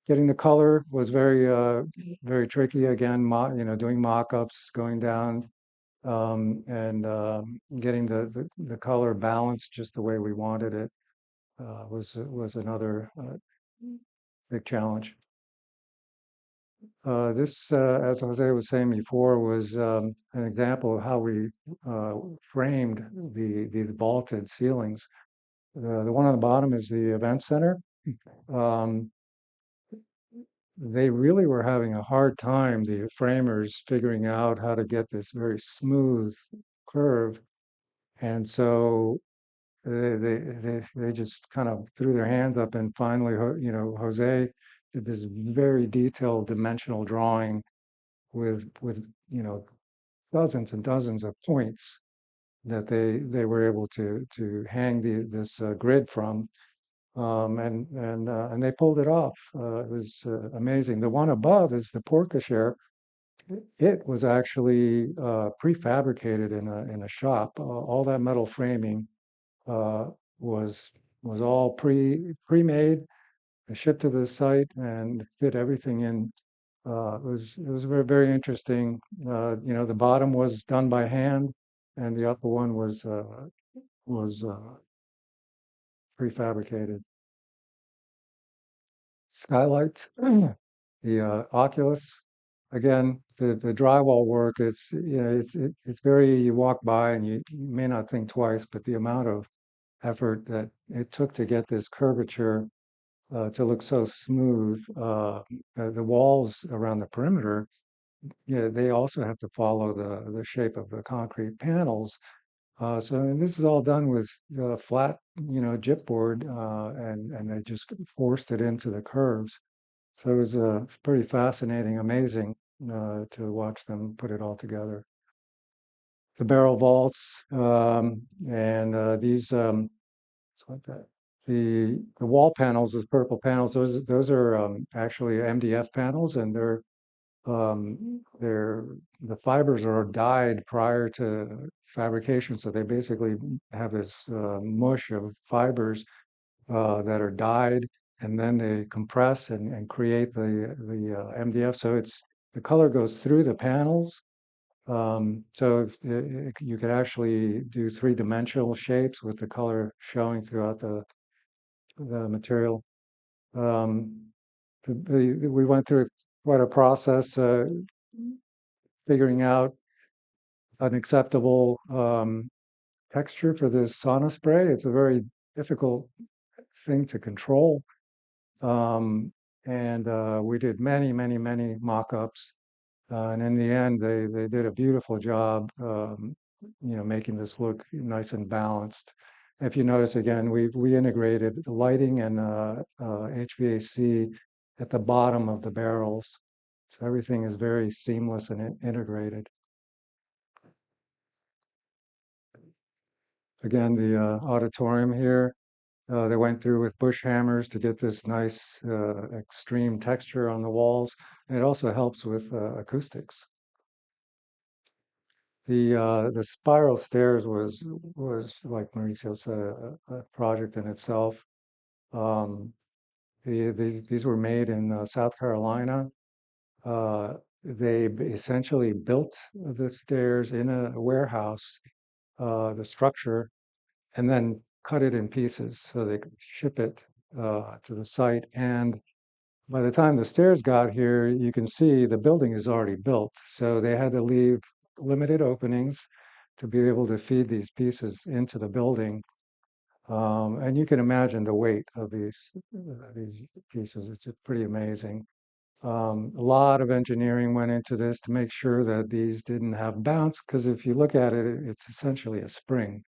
D: getting the color was very tricky. Again, doing mock-ups, going down, and getting the color balanced just the way we wanted it was another big challenge. This, as Jose was saying before, was an example of how we framed the vaulted ceilings. The one on the bottom is the event center. Um, they really were having a hard time, the framers, figuring out how to get this very smooth curve. And so they just kind of threw their hands up, and finally, Jose did this very detailed dimensional drawing with dozens and dozens of points that they were able to hang this grid from, and they pulled it off. It was amazing. The one above is the porte cochere. It was actually prefabricated in a shop. All that metal framing uh, was was all pre-made, shipped to the site, and fit everything in. It was very interesting. The bottom was done by hand, and the upper one was prefabricated. Skylights, the Oculus. Again, the drywall work. It's very, you walk by and you may not think twice, but the amount of effort that it took to get this curvature to look so smooth. The walls around the perimeter, yeah, they also have to follow the shape of the concrete panels. So and this is all done with flat, gypboard, and they just forced it into the curves. So it was pretty fascinating, amazing to watch them put it all together. The barrel vaults and these, what's like that? The wall panels, those purple panels, those are actually MDF panels, and they're the fibers are dyed prior to fabrication, so they basically have this mush of fibers that are dyed, and then they compress and create the MDF. So the color goes through the panels. So you could actually do three-dimensional shapes with the color showing throughout the material. Um, we went through quite a process figuring out an acceptable texture for this sauna spray. It's a very difficult thing to control. And we did many mock-ups. And in the end, they did a beautiful job making this look nice and balanced. If you notice again, we integrated lighting and HVAC at the bottom of the barrels, so everything is very seamless and integrated. Again, the auditorium here, they went through with bush hammers to get this nice extreme texture on the walls, and it also helps with acoustics. The spiral stairs was like Mauricio said, a project in itself. Um, these were made in South Carolina. They essentially built the stairs in a warehouse, the structure, and then cut it in pieces so they could ship it to the site. And by the time the stairs got here, you can see the building is already built. So they had to leave limited openings to be able to feed these pieces into the building. And you can imagine the weight of these pieces. It's pretty amazing. A lot of engineering went into this to make sure that these didn't have bounce, because if you look at it, it's essentially a spring,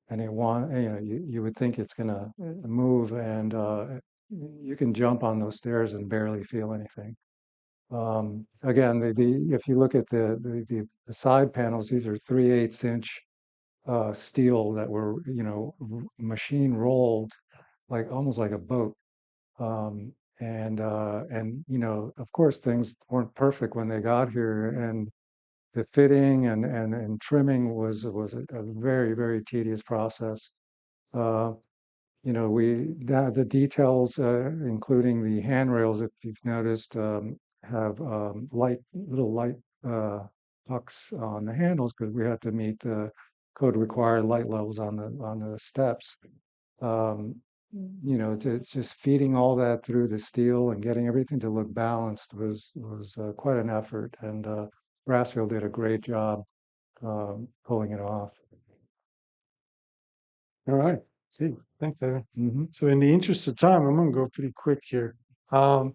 D: and you would think it's going to move, and you can jump on those stairs and barely feel anything. Again, if you look at the side panels, these are 3/8 inch steel that were machine rolled, like almost like a boat. Um, and of course, things weren't perfect when they got here, and the fitting and trimming was a very, very tedious process. Uh, the details, including the handrails, if you've noticed, have little light uh, pucks on the handles because we had to meet the code required light levels on the steps. Um, it's just feeding all that through the steel and getting everything to look balanced was quite an effort, and Brassfield did a great job pulling it off.
B: All right. See, thanks, Evan.
D: Hmm.
B: So in the interest of time, I'm going to go pretty quick here. Um,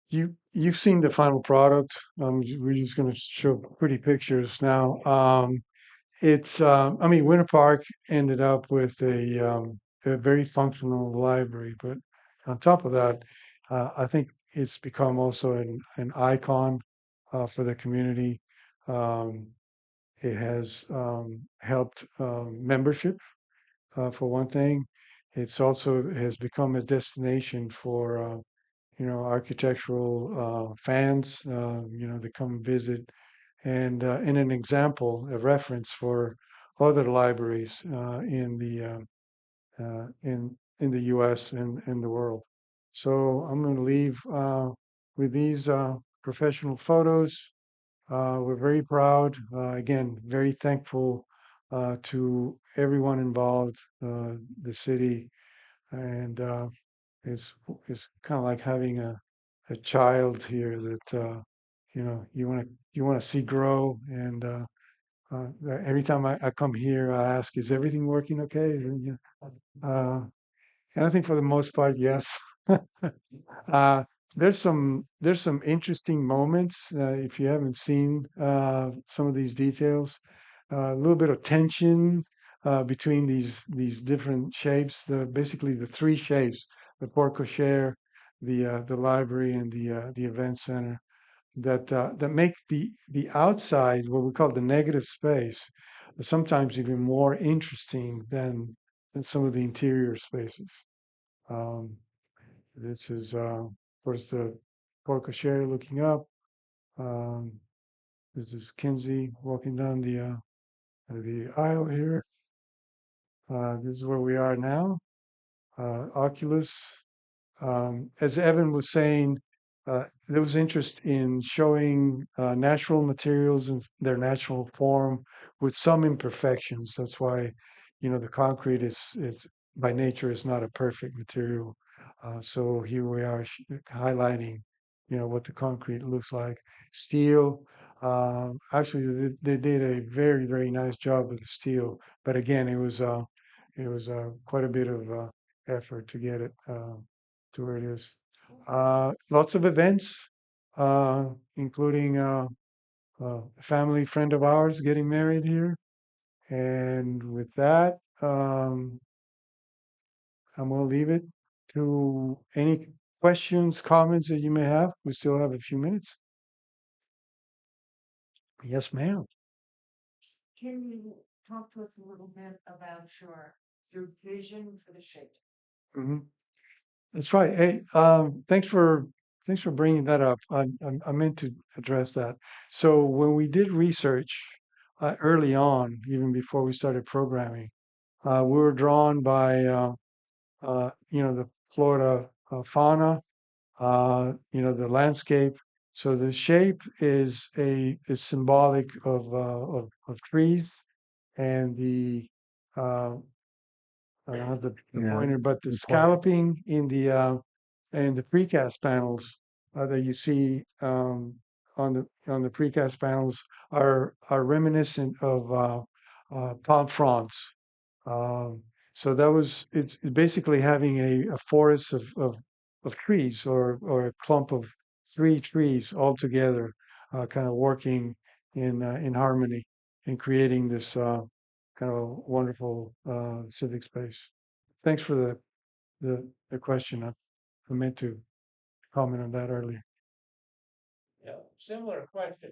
B: you've seen the final product. We're just going to show pretty pictures now. I mean, Winter Park ended up with a very functional library, but on top of that, I think it's become also an icon for the community. Um, it has helped membership for one thing. It's also has become a destination for architectural fans. That come and visit, and an example, a reference for other libraries in the U.S. and the world. So I'm going to leave with these professional photos. We're very proud. Again, very thankful to everyone involved, the city, and it's it's kind of like having a child here that you want to see grow. And every time I come here, I ask, "Is everything working okay?" And I think for the most part, yes. Uh, there's some interesting moments if you haven't seen some of these details. A little bit of tension between these different shapes. Basically the three shapes: the porte cochere, the library, and the event center. That make the outside, what we call the negative space, sometimes even more interesting than some of the interior spaces. Um, this is, of course, the porte cochere looking up. Um, this is Kinsey walking down the aisle here. This is where we are now. Oculus. As Evan was saying, there was interest in showing natural materials in their natural form with some imperfections. That's why, the concrete is by nature is not a perfect material. So here we are highlighting, what the concrete looks like. Steel. Actually, they did a very, very nice job with the steel, but again, it was quite a bit of effort to get it to where it is. Lots of events, including a family friend of ours getting married here. And with that, I'm going to leave it to any questions, comments that you may have. We still have a few minutes. Yes, ma'am.
E: Can you talk to us a little bit about your vision for the shape?
B: Hmm. That's right. Hey, thanks for bringing that up. I meant to address that. So when we did research early on, even before we started programming, we were drawn by the Florida fauna, the landscape. So the shape is symbolic of trees, and uh, I don't have the
D: Yeah,
B: pointer, but the
D: the point.
B: scalloping in the precast panels that you see on the precast panels are reminiscent of palm fronds. Um, so that was it's basically having a forest of trees or a clump of three trees all together, kind of working in harmony and creating this kind of a wonderful civic space. Thanks for the question. I meant to comment on that earlier.
F: Yeah, similar question.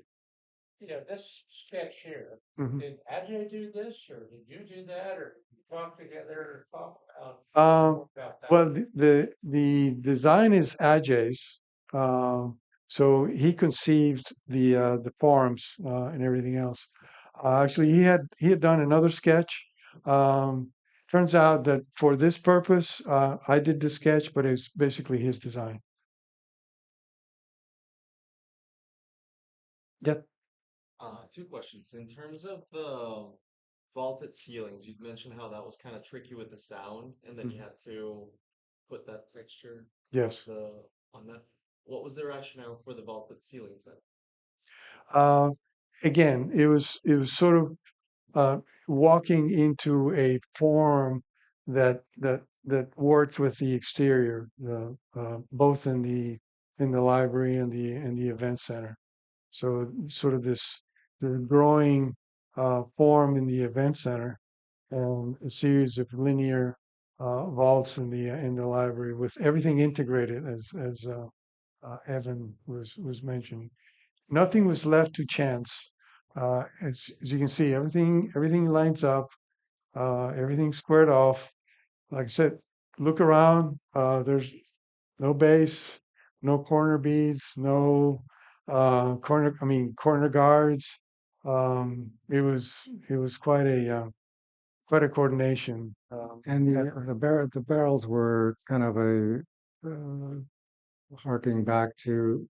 F: This sketch here,
B: Mhm.
F: did Ajay do this, or did you do that, or did you talk together, talk
B: Um,
F: about that?
B: well, the design is Ajay's. So he conceived the forms and everything else. Actually, he had done another sketch. Um, Turns out that for this purpose, I did the sketch, but it's basically his design. Yep.
G: Two questions. In terms of the vaulted ceilings, you'd mentioned how that was kind of tricky with the sound, and then you
B: Mhm.
G: had to put that texture
B: Yes.
G: on that. What was the rationale for the vaulted ceilings then?
B: Uh, Again, it was sort of uh, walking into a form that worked with the exterior, both in the library and the event center. So sort of the growing form in the event center and a series of linear vaults in the library with everything integrated as Evan was mentioning. Nothing was left to chance. As you can see, everything lines up, everything squared off. Like I said, look around. There's no base, no corner beads, no corner guards. It was quite a coordination.
D: And
B: Effort.
D: the barrels were kind of a harking back to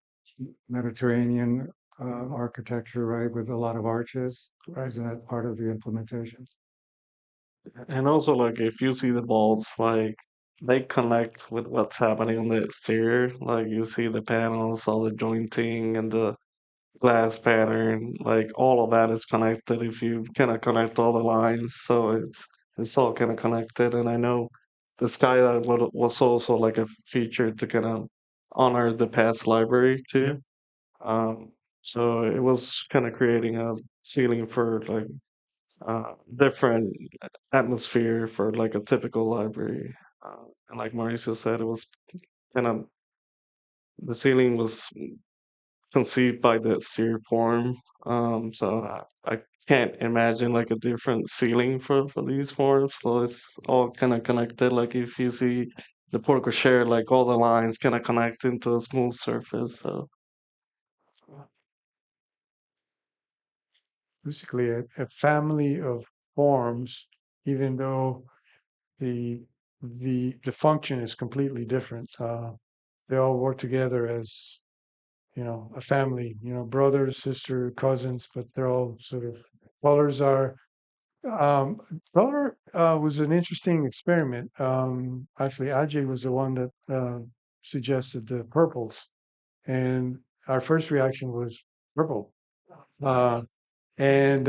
D: Mediterranean architecture, right, with a lot of arches.
B: Right.
D: Isn't that part of the implementation?
C: And also, like, if you see the balls, like, they connect with what's happening on the exterior. Like, you see the panels, all the jointing and the glass pattern, like, all of that is connected if you kind of connect all the lines. So it's all kind of connected. And I know the skylight was also like a feature to kind of honor the past library
B: Yep.
C: too. So it was kind of creating a ceiling for like different atmosphere for like a typical library. And like Mauricio said, it was kind of the ceiling was conceived by the exterior form. So I can't imagine like a different ceiling for these forms. So it's all kind of connected. Like if you see the portico share, like all the lines kind of connect into a smooth surface. So
B: Basically, a family of forms, even though the the function is completely different. They all work together as a family. Brother, sister, cousins, but they're all sort of colors are. Um, Color was an interesting experiment. Actually, Ajay was the one that suggested the purples, and our first reaction was purple. Uh, and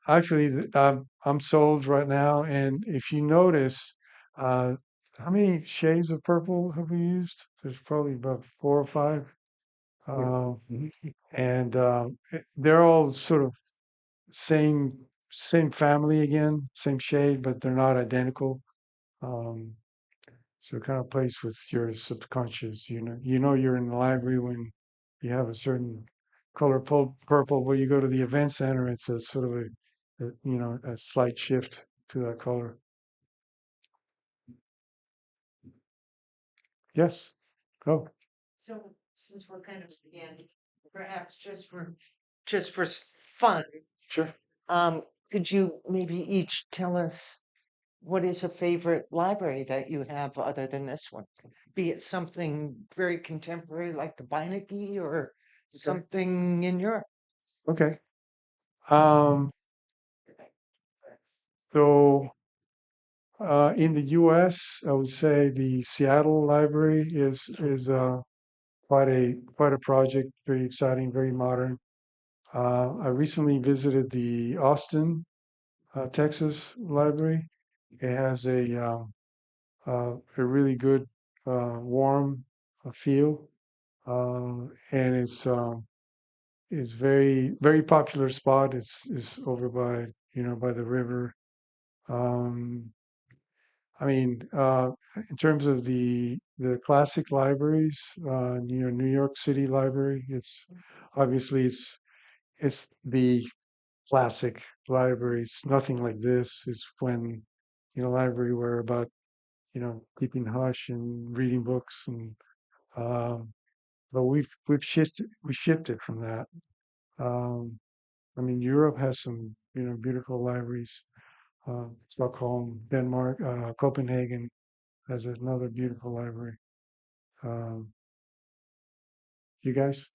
B: actually, I'm sold right now. And if you notice, uh, how many shades of purple have we used? There's probably about four or five.
D: Yeah.
B: Uh,
D: Mhm.
B: and they're all sort of same same family again, same shade, but they're not identical. Um, so it kind of plays with your subconscious. You know you're in the library when you have a certain color purple. When you go to the event center, it's a sort of a slight shift to that color. Yes. Oh,
E: So since we're kind of again, perhaps just for fun,
B: sure.
E: could you maybe each tell us what is a favorite library that you have other than this one? Be it something very contemporary like the Beinecke or something in Europe.
B: Okay. Um, so in the U.S., I would say the Seattle Library is quite a project, very exciting, very modern. I recently visited the Austin, Texas Library. It has a really good, warm feel, and it's very popular spot. It's over by by the river. Um, I mean, in terms of the classic libraries, New York City Library, it's obviously it's the classic libraries. Nothing like this. It's when library were about keeping hush and reading books, and um, but we've shifted from that. Um, I mean, Europe has some beautiful libraries. Stockholm, Denmark, Copenhagen has another beautiful library. Um, you guys?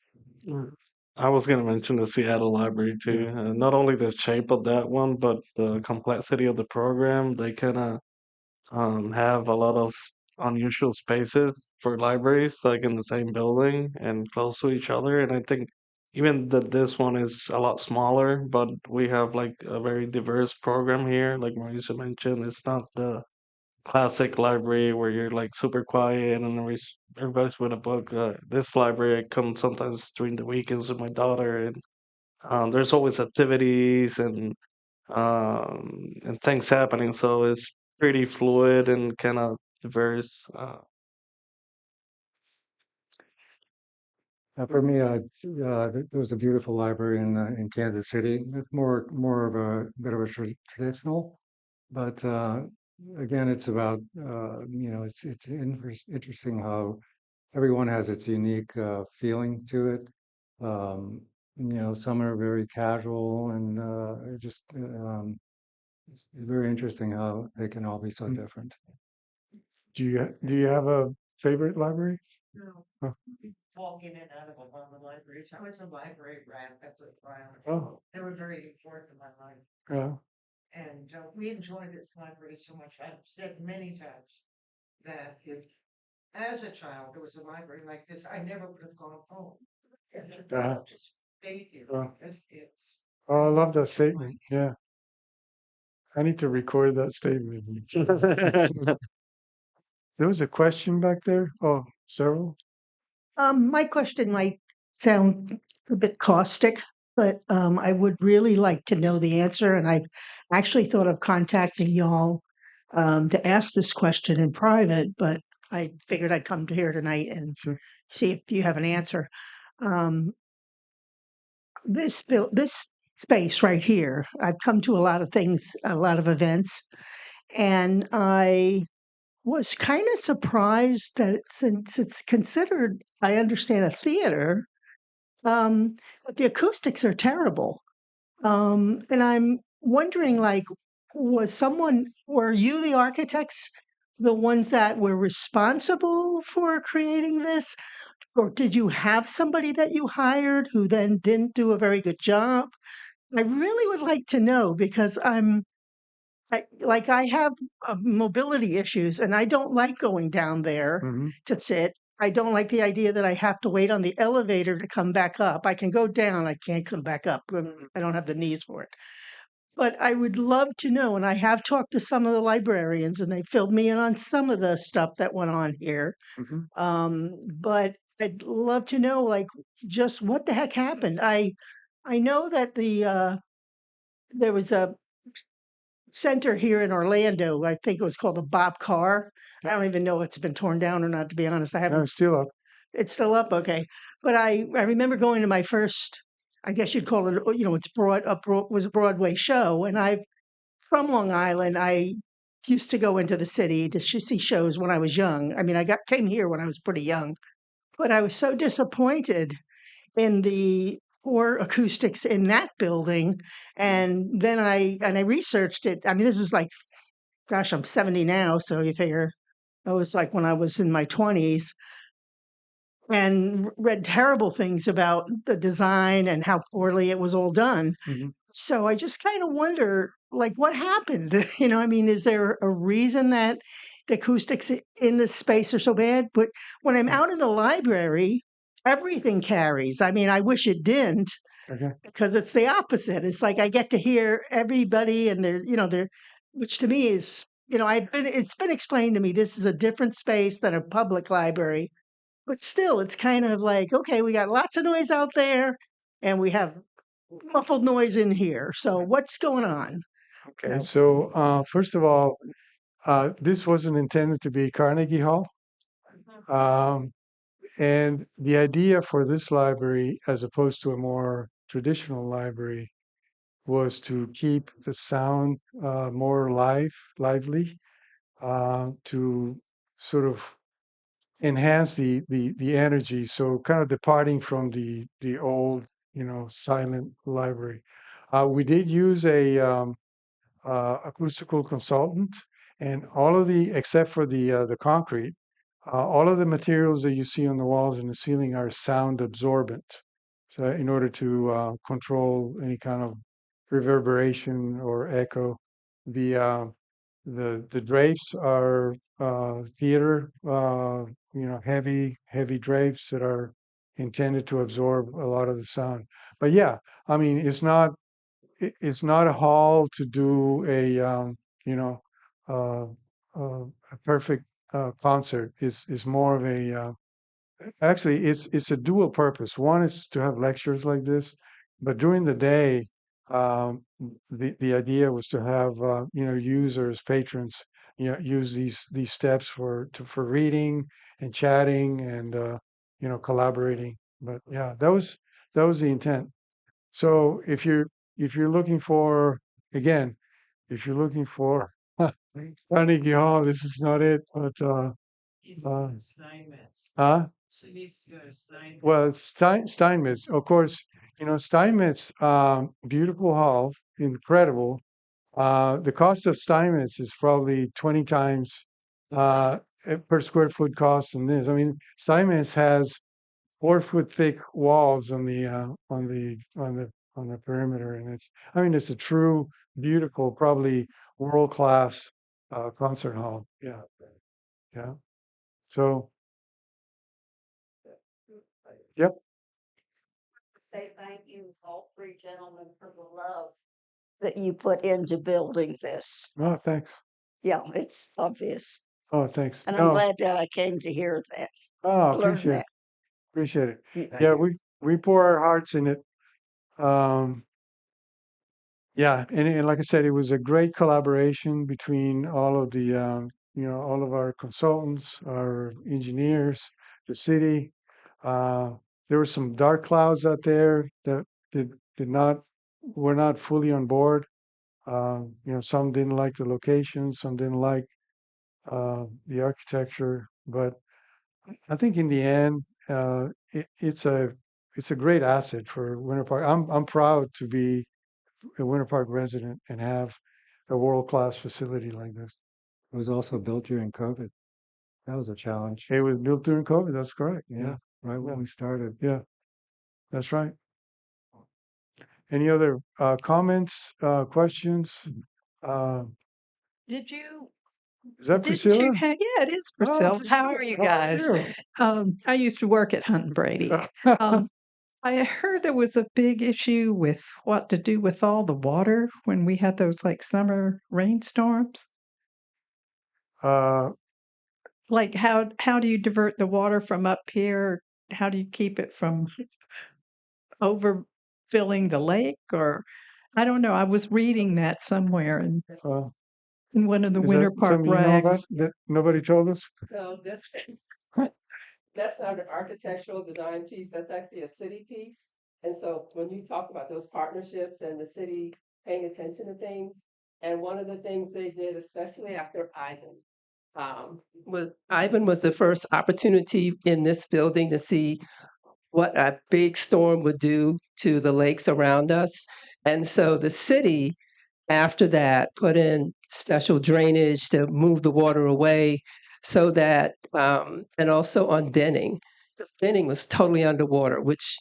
C: Mm. I was going to mention the Seattle Library
B: Yeah.
C: too. Not only the shape of that one, but the complexity of the program. They kind of have a lot of unusual spaces for libraries, like in the same building and close to each other. And I think even that this one is a lot smaller, but we have like a very diverse program here. Like Mauricio mentioned, it's not the classic library where you're like super quiet and everybody's with a book. This library, I come sometimes during the weekends with my daughter, and there's always activities and things happening. So it's pretty fluid and kind of diverse.
D: For me, there was a beautiful library in Kansas City. It's more of a bit of a traditional, but again, it's about it's interesting how everyone has its unique feeling to it. Um, some are very casual and it's very interesting how they can all be so
B: Mm.
D: different.
B: Do you have a favorite library?
E: No.
B: Oh,
E: Walk in and out of a lot of libraries. I was a library rat as a child.
B: oh,
E: They were very important in my life.
B: yeah.
E: And we enjoyed this library so much. I've said many times that if, as a child, there was a library like this, I never would have gone home.
B: Uh,
E: Just stayed here
B: uh,
E: because it's.
B: oh, I love that statement. Yeah, I need to record that statement. There was a question back there. Oh, several.
H: My question might sound a bit caustic, but I would really like to know the answer. And I've actually thought of contacting y'all to ask this question in private, but I figured I'd come to here tonight and
B: Sure.
H: see if you have an answer. Um, this space right here, I've come to a lot of things, a lot of events, and I was kind of surprised that since it's considered, I understand, a theater, but the acoustics are terrible. And I'm wondering, like, were you the architects, the ones that were responsible for creating this? Or did you have somebody that you hired who then didn't do a very good job? I really would like to know because I have mobility issues and I don't like going down there
B: Hmm.
H: to sit. I don't like the idea that I have to wait on the elevator to come back up. I can go down, I can't come back up. I don't have the knees for it. But I would love to know, and I have talked to some of the librarians and they filled me in on some of the stuff that went on here.
B: Hmm.
H: But I'd love to know, like, just what the heck happened. I know that there was center here in Orlando. I think it was called the Bob Carr. I don't even know if it's been torn down or not, to be honest. I
B: No,
H: haven't.
B: it's still up.
H: It's still up, okay. But I remember going to my first, I guess you'd call it, it's was a Broadway show, and from Long Island. I used to go into the city to see shows when I was young. I mean, came here when I was pretty young, but I was so disappointed in the poor acoustics in that building. And then I researched it. I mean, this is like, gosh, I'm 70 now, so you figure it was like when I was in my 20s, and read terrible things about the design and how poorly it was all done.
B: Mhm.
H: So I just kind of wonder, like, what happened? I mean, is there a reason that the acoustics in this space are so bad? But when I'm out in the library, everything carries. I mean, I wish it didn't,
B: Okay.
H: because it's the opposite. It's like I get to hear everybody, and which to me is, it's been explained to me this is a different space than a public library. But still, it's kind of like, okay, we got lots of noise out there and we have muffled noise in here. So what's going on?
B: Okay. So first of all, this wasn't intended to be Carnegie Hall. Um, and the idea for this library, as opposed to a more traditional library, was to keep the sound more lively, to sort of enhance the energy. So kind of departing from the old, silent library. We did use a acoustical consultant, and all of except for the concrete, all of the materials that you see on the walls and the ceiling are sound absorbent. So in order to control any kind of reverberation or echo, the uh, the drapes are theater, heavy drapes that are intended to absorb a lot of the sound. But yeah, I mean, it's not a hall to do you know, uh, a perfect concert. It's more of actually, it's a dual purpose. One is to have lectures like this, but during the day, the idea was to have users, patrons, use these steps for reading and chatting and collaborating. But yeah, that was the intent. So if you're looking for, again, if you're looking for Carnegie Hall, this is not it. But uh, huh? Well, it's Steinmetz, of course. Steinmetz, beautiful hall, incredible. The cost of Steinmetz is probably 20 times uh, per square foot cost than this. I mean, Steinmetz has 4 foot thick walls on the perimeter, and it's a true, beautiful, probably world class concert hall. Yeah, yeah. So, yep.
I: Say thank you, all three gentlemen, for the love that you put into building this.
B: Oh, thanks.
I: Yeah, it's obvious.
B: Oh, thanks.
I: And I'm
B: No.
I: glad that I came to hear that,
B: Oh,
I: learn
B: appreciate it.
I: that.
B: Appreciate it.
I: Thank
B: Yeah,
I: you.
B: we pour our hearts in it. Um, yeah, and like I said, it was a great collaboration between all of our consultants, our engineers, the city. Uh, there were some dark clouds out there that did did not were not fully on board. Some didn't like the location, some didn't like the architecture, but I think in the end, it's a great asset for Winter Park. I'm proud to be a Winter Park resident and have a world-class facility like this.
D: It was also built during COVID. That was a challenge.
B: It was built during COVID. That's correct.
D: Yeah,
B: Yeah,
D: right when
B: yeah,
D: we started.
B: yeah. That's right. Any other comments, questions? Uh,
J: Did you
B: is that
J: didn't you
B: Priscilla?
J: have yeah, it is
B: Oh,
J: Priscilla. How
B: Priscilla,
J: are you
B: how are
J: guys?
B: you?
J: I used to work at HuntonBrady. I heard there was a big issue with what to do with all the water when we had those like summer rainstorms.
B: uh,
J: Like how do you divert the water from up here? How do you keep it from overfilling the lake? Or I don't know. I was reading that somewhere
B: Uh,
J: in one of the
B: is that
J: Winter Park
B: something you know about
J: rags.
B: that nobody told us?
A: No, that's not an architectural design piece. That's actually a city piece. And so when you talk about those partnerships and the city paying attention to things, and one of the things they did, especially after Ivan was the first opportunity in this building to see what a big storm would do to the lakes around us. And so the city, after that, put in special drainage to move the water away so that, and also on Denning, because Denning was totally underwater, which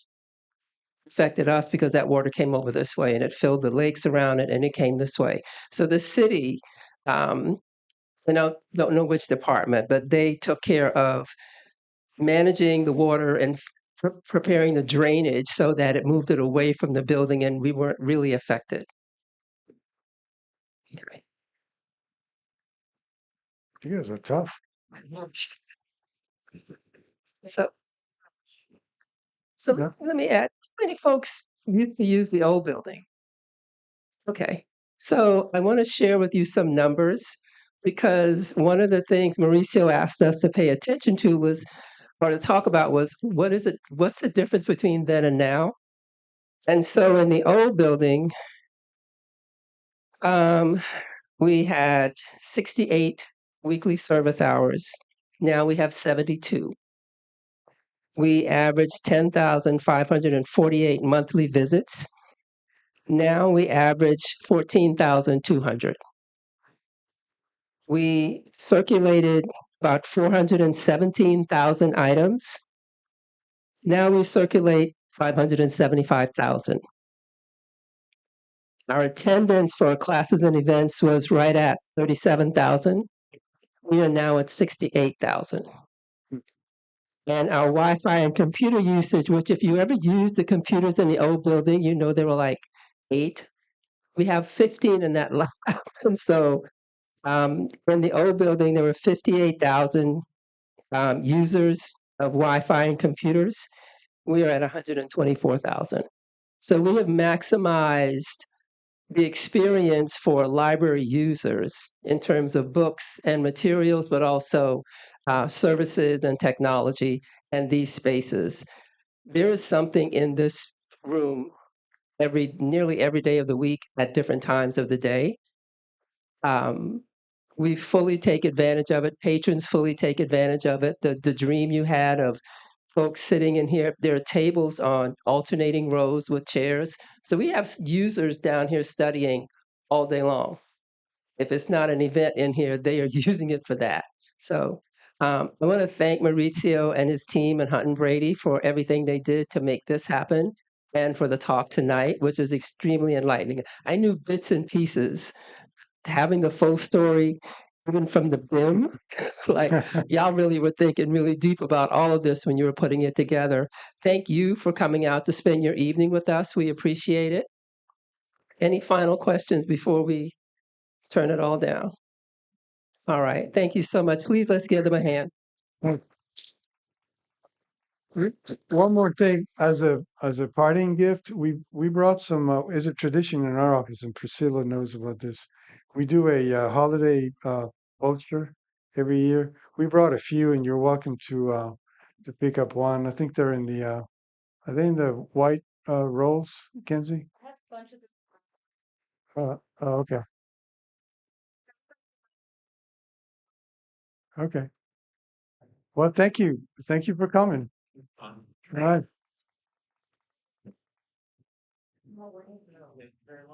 A: affected us because that water came over this way and it filled the lakes around it and it came this way. So the city, um, I don't know which department, but they took care of managing the water and preparing the drainage so that it moved it away from the building and we weren't really affected. Okay.
B: You guys are tough.
A: So, so
B: Yeah.
A: let me add, how many folks used to use the old building? Okay. So I want to share with you some numbers because one of the things Mauricio asked us to pay attention to was, or to talk about was, what's the difference between then and now? And so in the old building, we had 68 weekly service hours. Now we have 72. We averaged 10,548 monthly visits. Now we average 14,200. We circulated about 417,000 items. Now we circulate 575,000. Our attendance for classes and events was right at 37,000. We are now at 68,000. And our Wi-Fi and computer usage, which if you ever used the computers in the old building, you know there were like 8. We have 15 in that lab. And so in the old building, there were 58,000 users of Wi-Fi and computers. We are at 124,000. So we have maximized the experience for library users in terms of books and materials, but also services and technology and these spaces. There is something in this room nearly every day of the week at different times of the day. We fully take advantage of it. Patrons fully take advantage of it. The dream you had of folks sitting in here, there are tables on alternating rows with chairs. So we have users down here studying all day long. If it's not an event in here, they are using it for that. So I want to thank Maurizio and his team and HuntonBrady for everything they did to make this happen and for the talk tonight, which was extremely enlightening. I knew bits and pieces. Having the full story, even from the BIM, like y'all really were thinking really deep about all of this when you were putting it together. Thank you for coming out to spend your evening with us. We appreciate it. Any final questions before we turn it all down? All right. Thank you so much. Please let's give them a hand.
B: One more thing, as a parting gift, we brought some. Is a tradition in our office, and Priscilla knows about this. We do a holiday poster every year. We brought a few, and you're welcome to pick up one. I think they're in the are they in the white rolls, Kenzie?
I: I have a bunch of
B: Okay, okay. Well, thank you for coming. All right.
I: them.